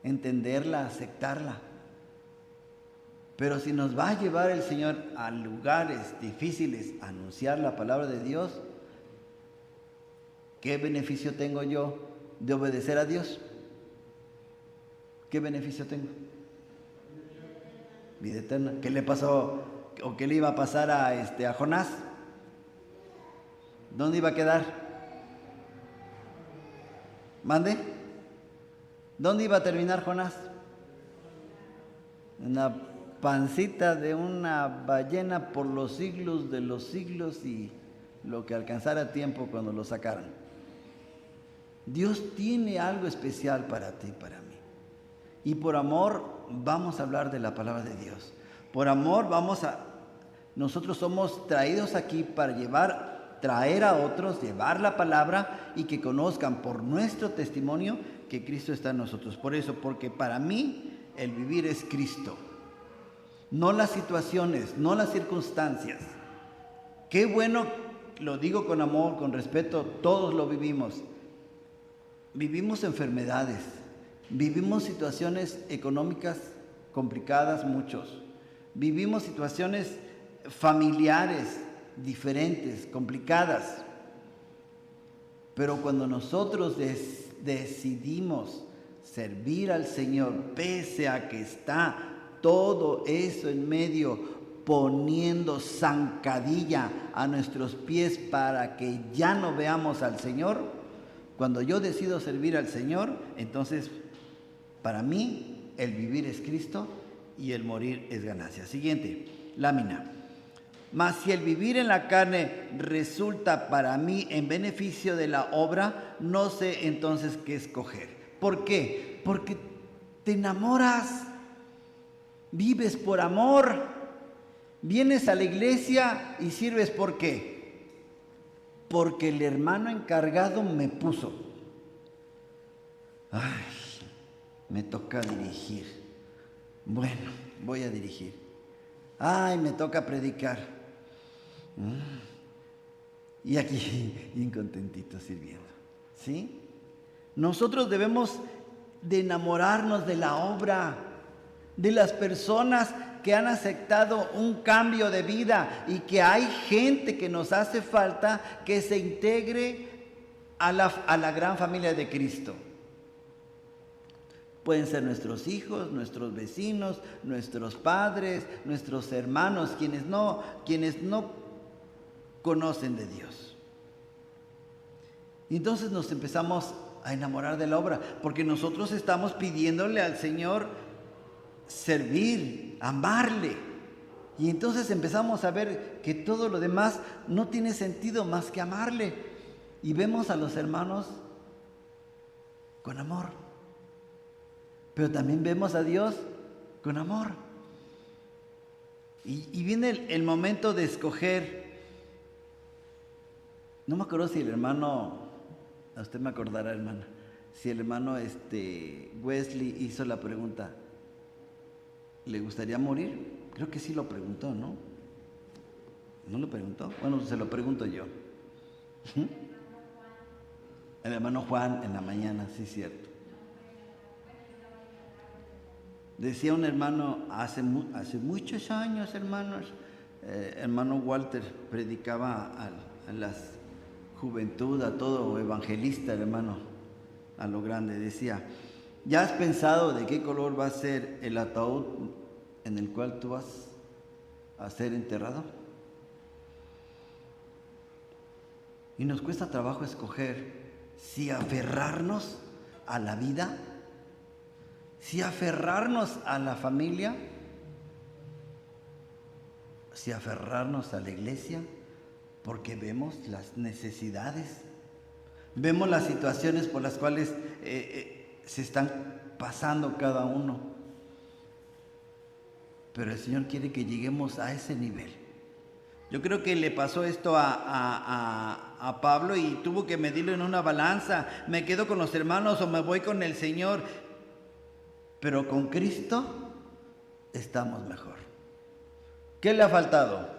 Speaker 1: entenderla, aceptarla. Pero si nos va a llevar el Señor a lugares difíciles a anunciar la palabra de Dios, ¿qué beneficio tengo yo de obedecer a Dios? ¿Qué beneficio tengo? Vida eterna. ¿Qué le pasó o qué le iba a pasar a Jonás? ¿Dónde iba a quedar? ¿Mande? ¿Dónde iba a terminar Jonás? En la pancita de una ballena por los siglos de los siglos, y lo que alcanzara a tiempo cuando lo sacaran. Dios tiene algo especial para ti y para mí. Y por amor vamos a hablar de la palabra de Dios. Por amor nosotros somos traídos aquí para traer a otros, llevar la palabra y que conozcan por nuestro testimonio que Cristo está en nosotros. Por eso, porque para mí el vivir es Cristo. No las situaciones, no las circunstancias. Qué bueno, lo digo con amor, con respeto, todos lo vivimos. Vivimos enfermedades. Vivimos situaciones económicas complicadas, muchos. Vivimos situaciones familiares diferentes, complicadas. Pero cuando nosotros decidimos servir al Señor, pese a que está todo eso en medio, poniendo zancadilla a nuestros pies para que ya no veamos al Señor, cuando yo decido servir al Señor, entonces para mí, el vivir es Cristo y el morir es ganancia. Siguiente lámina. Mas si el vivir en la carne resulta para mí en beneficio de la obra, no sé entonces qué escoger. ¿Por qué? Porque te enamoras, vives por amor, vienes a la iglesia y sirves ¿por qué? Porque el hermano encargado me puso. Ay, me toca dirigir. Bueno, voy a dirigir. Ay, me toca predicar. Y aquí, bien contentito sirviendo. ¿Sí? Nosotros debemos de enamorarnos de la obra, de las personas que han aceptado un cambio de vida y que hay gente que nos hace falta que se integre a la gran familia de Cristo. Pueden ser nuestros hijos, nuestros vecinos, nuestros padres, nuestros hermanos, quienes no conocen de Dios. Y entonces nos empezamos a enamorar de la obra, porque nosotros estamos pidiéndole al Señor servir, amarle. Y entonces empezamos a ver que todo lo demás no tiene sentido más que amarle. Y vemos a los hermanos con amor. Pero también vemos a Dios con amor. Y viene el momento de escoger. No me acuerdo si el hermano, a usted me acordará, hermana, si el hermano Wesley hizo la pregunta, ¿le gustaría morir? Creo que sí lo preguntó, ¿no? ¿No lo preguntó? Bueno, se lo pregunto yo. El hermano Juan en la mañana, sí, cierto. Decía un hermano hace muchos años, hermanos, hermano Walter predicaba a la juventud, a todo evangelista, hermano, a lo grande. Decía, ¿ya has pensado de qué color va a ser el ataúd en el cual tú vas a ser enterrado? Y nos cuesta trabajo escoger si aferrarnos a la vida, si aferrarnos a la familia, si aferrarnos a la iglesia, porque vemos las necesidades, vemos las situaciones por las cuales se están pasando cada uno. Pero el Señor quiere que lleguemos a ese nivel. Yo creo que le pasó esto a Pablo y tuvo que medirlo en una balanza. ¿Me quedo con los hermanos o me voy con el Señor? Pero con Cristo estamos mejor. ¿Qué le ha faltado?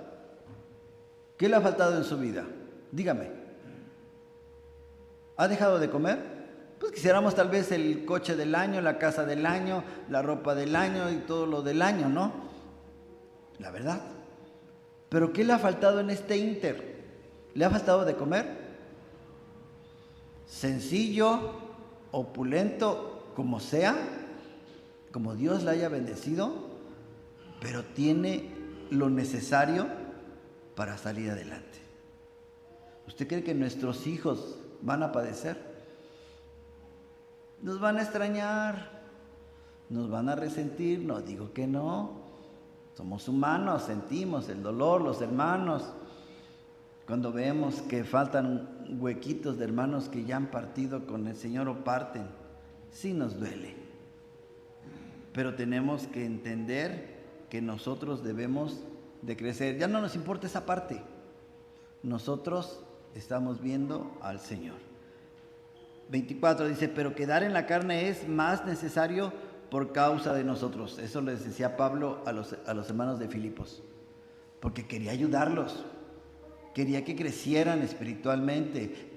Speaker 1: ¿Qué le ha faltado en su vida? Dígame. ¿Ha dejado de comer? Pues quisiéramos tal vez el coche del año, la casa del año, la ropa del año y todo lo del año, ¿no? La verdad. ¿Pero qué le ha faltado en este ínter? ¿Le ha faltado de comer? Sencillo, opulento, como sea, como Dios la haya bendecido, pero tiene lo necesario para salir adelante. ¿Usted cree que nuestros hijos van a padecer? Nos van a extrañar, nos van a resentir, no digo que no. Somos humanos, sentimos el dolor, los hermanos. Cuando vemos que faltan huequitos de hermanos que ya han partido con el Señor o parten, sí nos duele. Pero tenemos que entender que nosotros debemos de crecer. Ya no nos importa esa parte. Nosotros estamos viendo al Señor. 24 dice, pero quedar en la carne es más necesario por causa de nosotros. Eso les decía Pablo a los hermanos de Filipos, porque quería ayudarlos, quería que crecieran espiritualmente,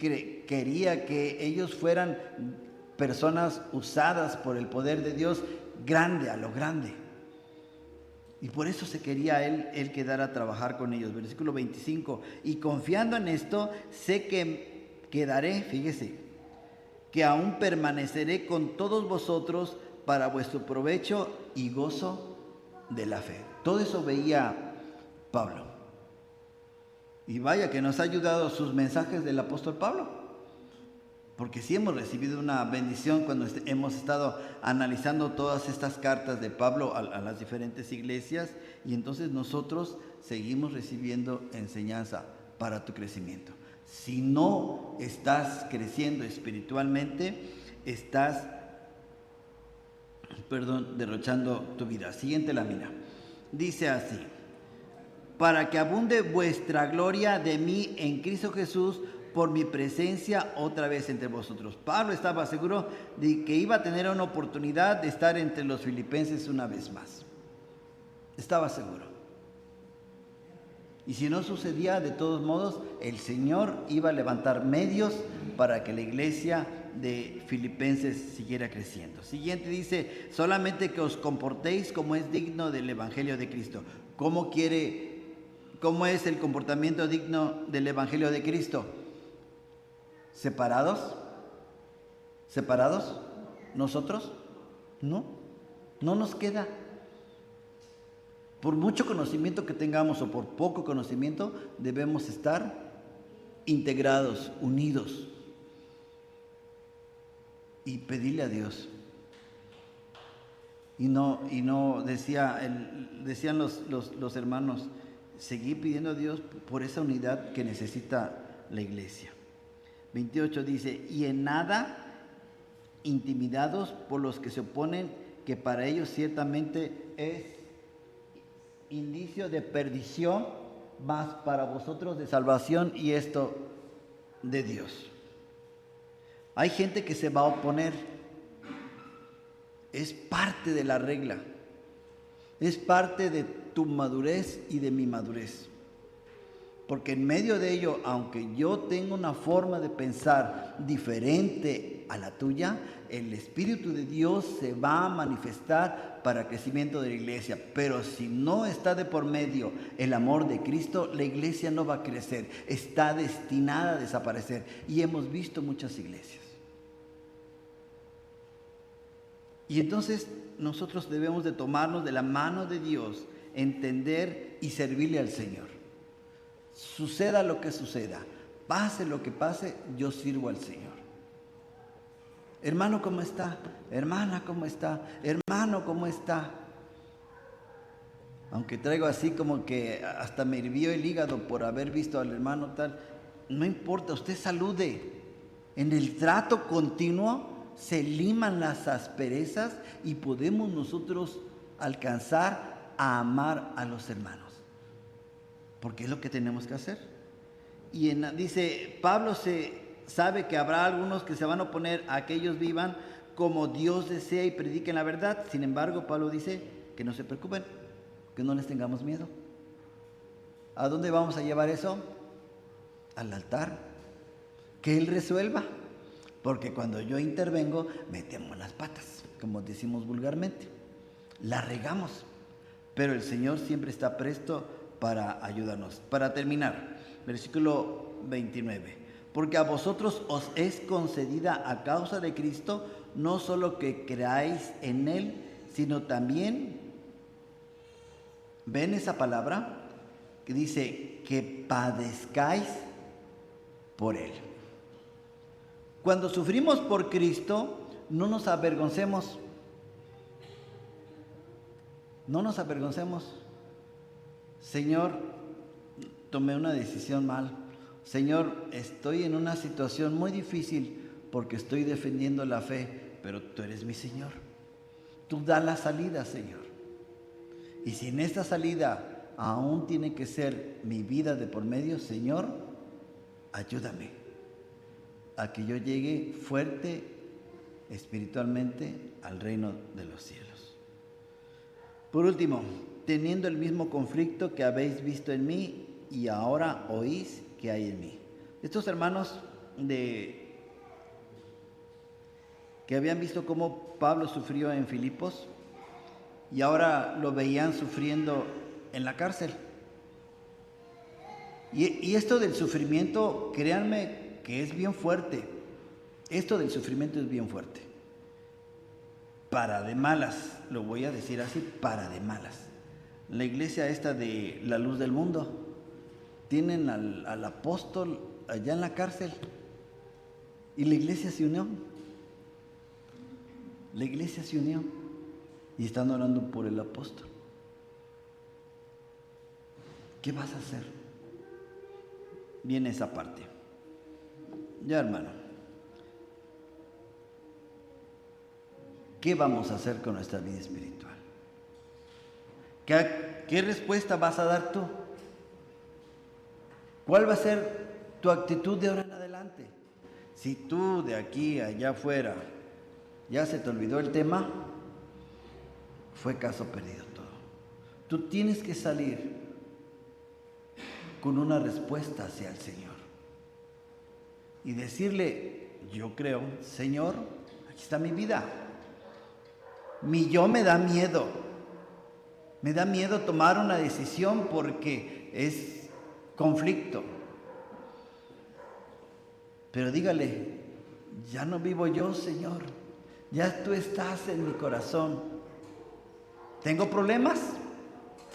Speaker 1: quería que ellos fueran personas usadas por el poder de Dios grande, a lo grande. Y por eso se quería él quedar a trabajar con ellos. Versículo 25, y confiando en esto, sé que quedaré, fíjese, que aún permaneceré con todos vosotros para vuestro provecho y gozo de la fe. Todo eso veía Pablo. Y vaya que nos ha ayudado sus mensajes del apóstol Pablo, porque sí hemos recibido una bendición cuando hemos estado analizando todas estas cartas de Pablo a las diferentes iglesias, y entonces nosotros seguimos recibiendo enseñanza para tu crecimiento. Si no estás creciendo espiritualmente, estás derrochando tu vida. Siguiente lámina. Dice así: para que abunde vuestra gloria de mí en Cristo Jesús por mi presencia otra vez entre vosotros. Pablo estaba seguro de que iba a tener una oportunidad de estar entre los filipenses una vez más. Estaba seguro. Y si no sucedía, de todos modos, el Señor iba a levantar medios para que la iglesia de Filipenses siguiera creciendo. Siguiente dice, solamente que os comportéis como es digno del Evangelio de Cristo. ¿Cómo es el comportamiento digno del Evangelio de Cristo? ¿Separados? ¿Separados? ¿Nosotros? No, no nos queda. Por mucho conocimiento que tengamos o por poco conocimiento, debemos estar integrados, unidos y pedirle a Dios. Y no decían los hermanos, seguir pidiendo a Dios por esa unidad que necesita la iglesia. 28 dice, y en nada intimidados por los que se oponen, que para ellos ciertamente es indicio de perdición, mas para vosotros de salvación, y esto de Dios. Hay gente que se va a oponer, es parte de la regla, es parte de tu madurez y de mi madurez. Porque en medio de ello, aunque yo tenga una forma de pensar diferente a la tuya, el Espíritu de Dios se va a manifestar para el crecimiento de la iglesia. Pero si no está de por medio el amor de Cristo, la iglesia no va a crecer, está destinada a desaparecer. Y hemos visto muchas iglesias. Y entonces nosotros debemos de tomarnos de la mano de Dios, entender y servirle al Señor. Suceda lo que suceda, pase lo que pase, yo sirvo al Señor. Hermano, ¿cómo está? Hermana, ¿cómo está? Hermano, ¿cómo está? Aunque traigo así como que hasta me hirvió el hígado por haber visto al hermano tal, no importa, usted salude. En el trato continuo se liman las asperezas y podemos nosotros alcanzar a amar a los hermanos. Porque es lo que tenemos que hacer. Y dice, Pablo sabe que habrá algunos que se van a oponer a que ellos vivan como Dios desea y prediquen la verdad. Sin embargo, Pablo dice que no se preocupen, que no les tengamos miedo. ¿A dónde vamos a llevar eso? Al altar. Que Él resuelva. Porque cuando yo intervengo, metemos las patas, como decimos vulgarmente. La regamos. Pero el Señor siempre está presto para ayudarnos. Para terminar, versículo 29. Porque a vosotros os es concedida a causa de Cristo, no solo que creáis en Él, sino también, ¿ven esa palabra? Que dice que padezcáis por Él. Cuando sufrimos por Cristo, no nos avergoncemos. No nos avergoncemos. Señor, tomé una decisión mal. Señor, estoy en una situación muy difícil porque estoy defendiendo la fe, pero tú eres mi Señor. Tú da la salida, Señor. Y si en esta salida aún tiene que ser mi vida de por medio, Señor, ayúdame a que yo llegue fuerte espiritualmente al reino de los cielos. Por último, teniendo el mismo conflicto que habéis visto en mí y ahora oís que hay en mí. Estos hermanos que habían visto cómo Pablo sufrió en Filipos y ahora lo veían sufriendo en la cárcel. Y esto del sufrimiento, créanme que es bien fuerte. Esto del sufrimiento es bien fuerte. Para de malas, lo voy a decir así, para de malas. La iglesia esta de la luz del mundo, tienen al apóstol allá en la cárcel y la iglesia se unió. La iglesia se unió y están orando por el apóstol. ¿Qué vas a hacer? Viene esa parte. Ya, hermano, ¿qué vamos a hacer con nuestra vida espiritual? ¿Qué respuesta vas a dar tú? ¿Cuál va a ser tu actitud de ahora en adelante? Si tú de aquí allá afuera ya se te olvidó el tema, fue caso perdido todo. Tú tienes que salir con una respuesta hacia el Señor y decirle, yo creo, Señor, aquí está mi vida. Mi yo me da miedo. Me da miedo tomar una decisión porque es conflicto. Pero dígale, ya no vivo yo, Señor. Ya tú estás en mi corazón. ¿Tengo problemas?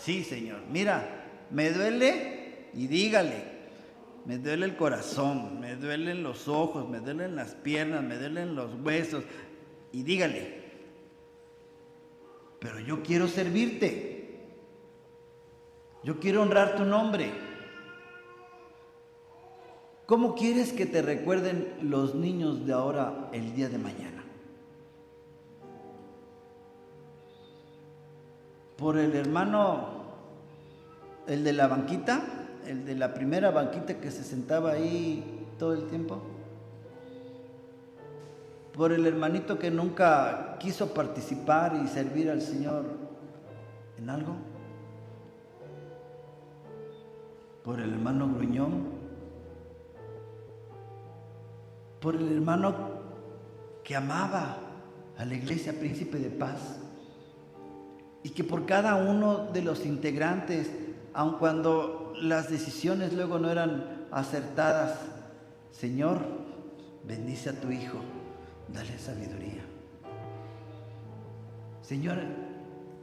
Speaker 1: Sí, Señor. Mira, me duele y dígale. Me duele el corazón, me duelen los ojos, me duelen las piernas, me duelen los huesos. Y dígale, pero yo quiero servirte. Yo quiero honrar tu nombre. ¿Cómo quieres que te recuerden los niños de ahora el día de mañana? ¿Por el hermano, el de la banquita? ¿El de la primera banquita que se sentaba ahí todo el tiempo? ¿Por el hermanito que nunca quiso participar y servir al Señor en algo? ¿Por el hermano gruñón? ¿Por el hermano que amaba a la iglesia Príncipe de Paz? Y que por cada uno de los integrantes, aun cuando las decisiones luego no eran acertadas, Señor, bendice a tu hijo, dale sabiduría. Señor,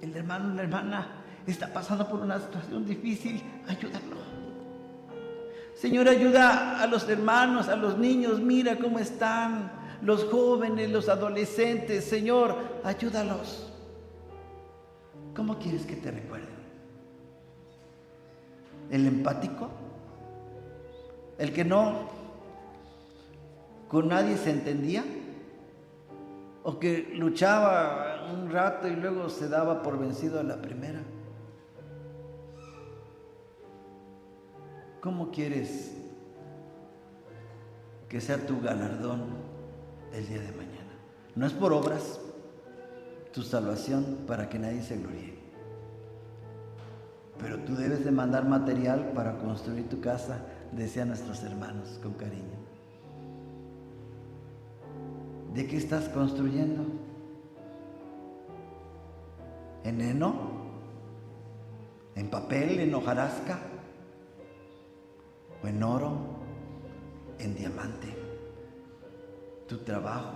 Speaker 1: el hermano o la hermana está pasando por una situación difícil, ayúdalo. Señor, ayuda a los hermanos, a los niños, mira cómo están los jóvenes, los adolescentes. Señor, ayúdalos. ¿Cómo quieres que te recuerden? ¿El empático? ¿El que no con nadie se entendía? ¿O que luchaba un rato y luego se daba por vencido a la primera? ¿Cómo quieres que sea tu galardón el día de mañana? No es por obras, tu salvación para que nadie se gloríe. Pero tú debes de mandar material para construir tu casa, decían nuestros hermanos con cariño. ¿De qué estás construyendo? ¿En heno? ¿En papel? ¿En hojarasca? ¿O en oro? ¿En diamante? Tu trabajo,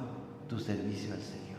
Speaker 1: tu servicio al Señor.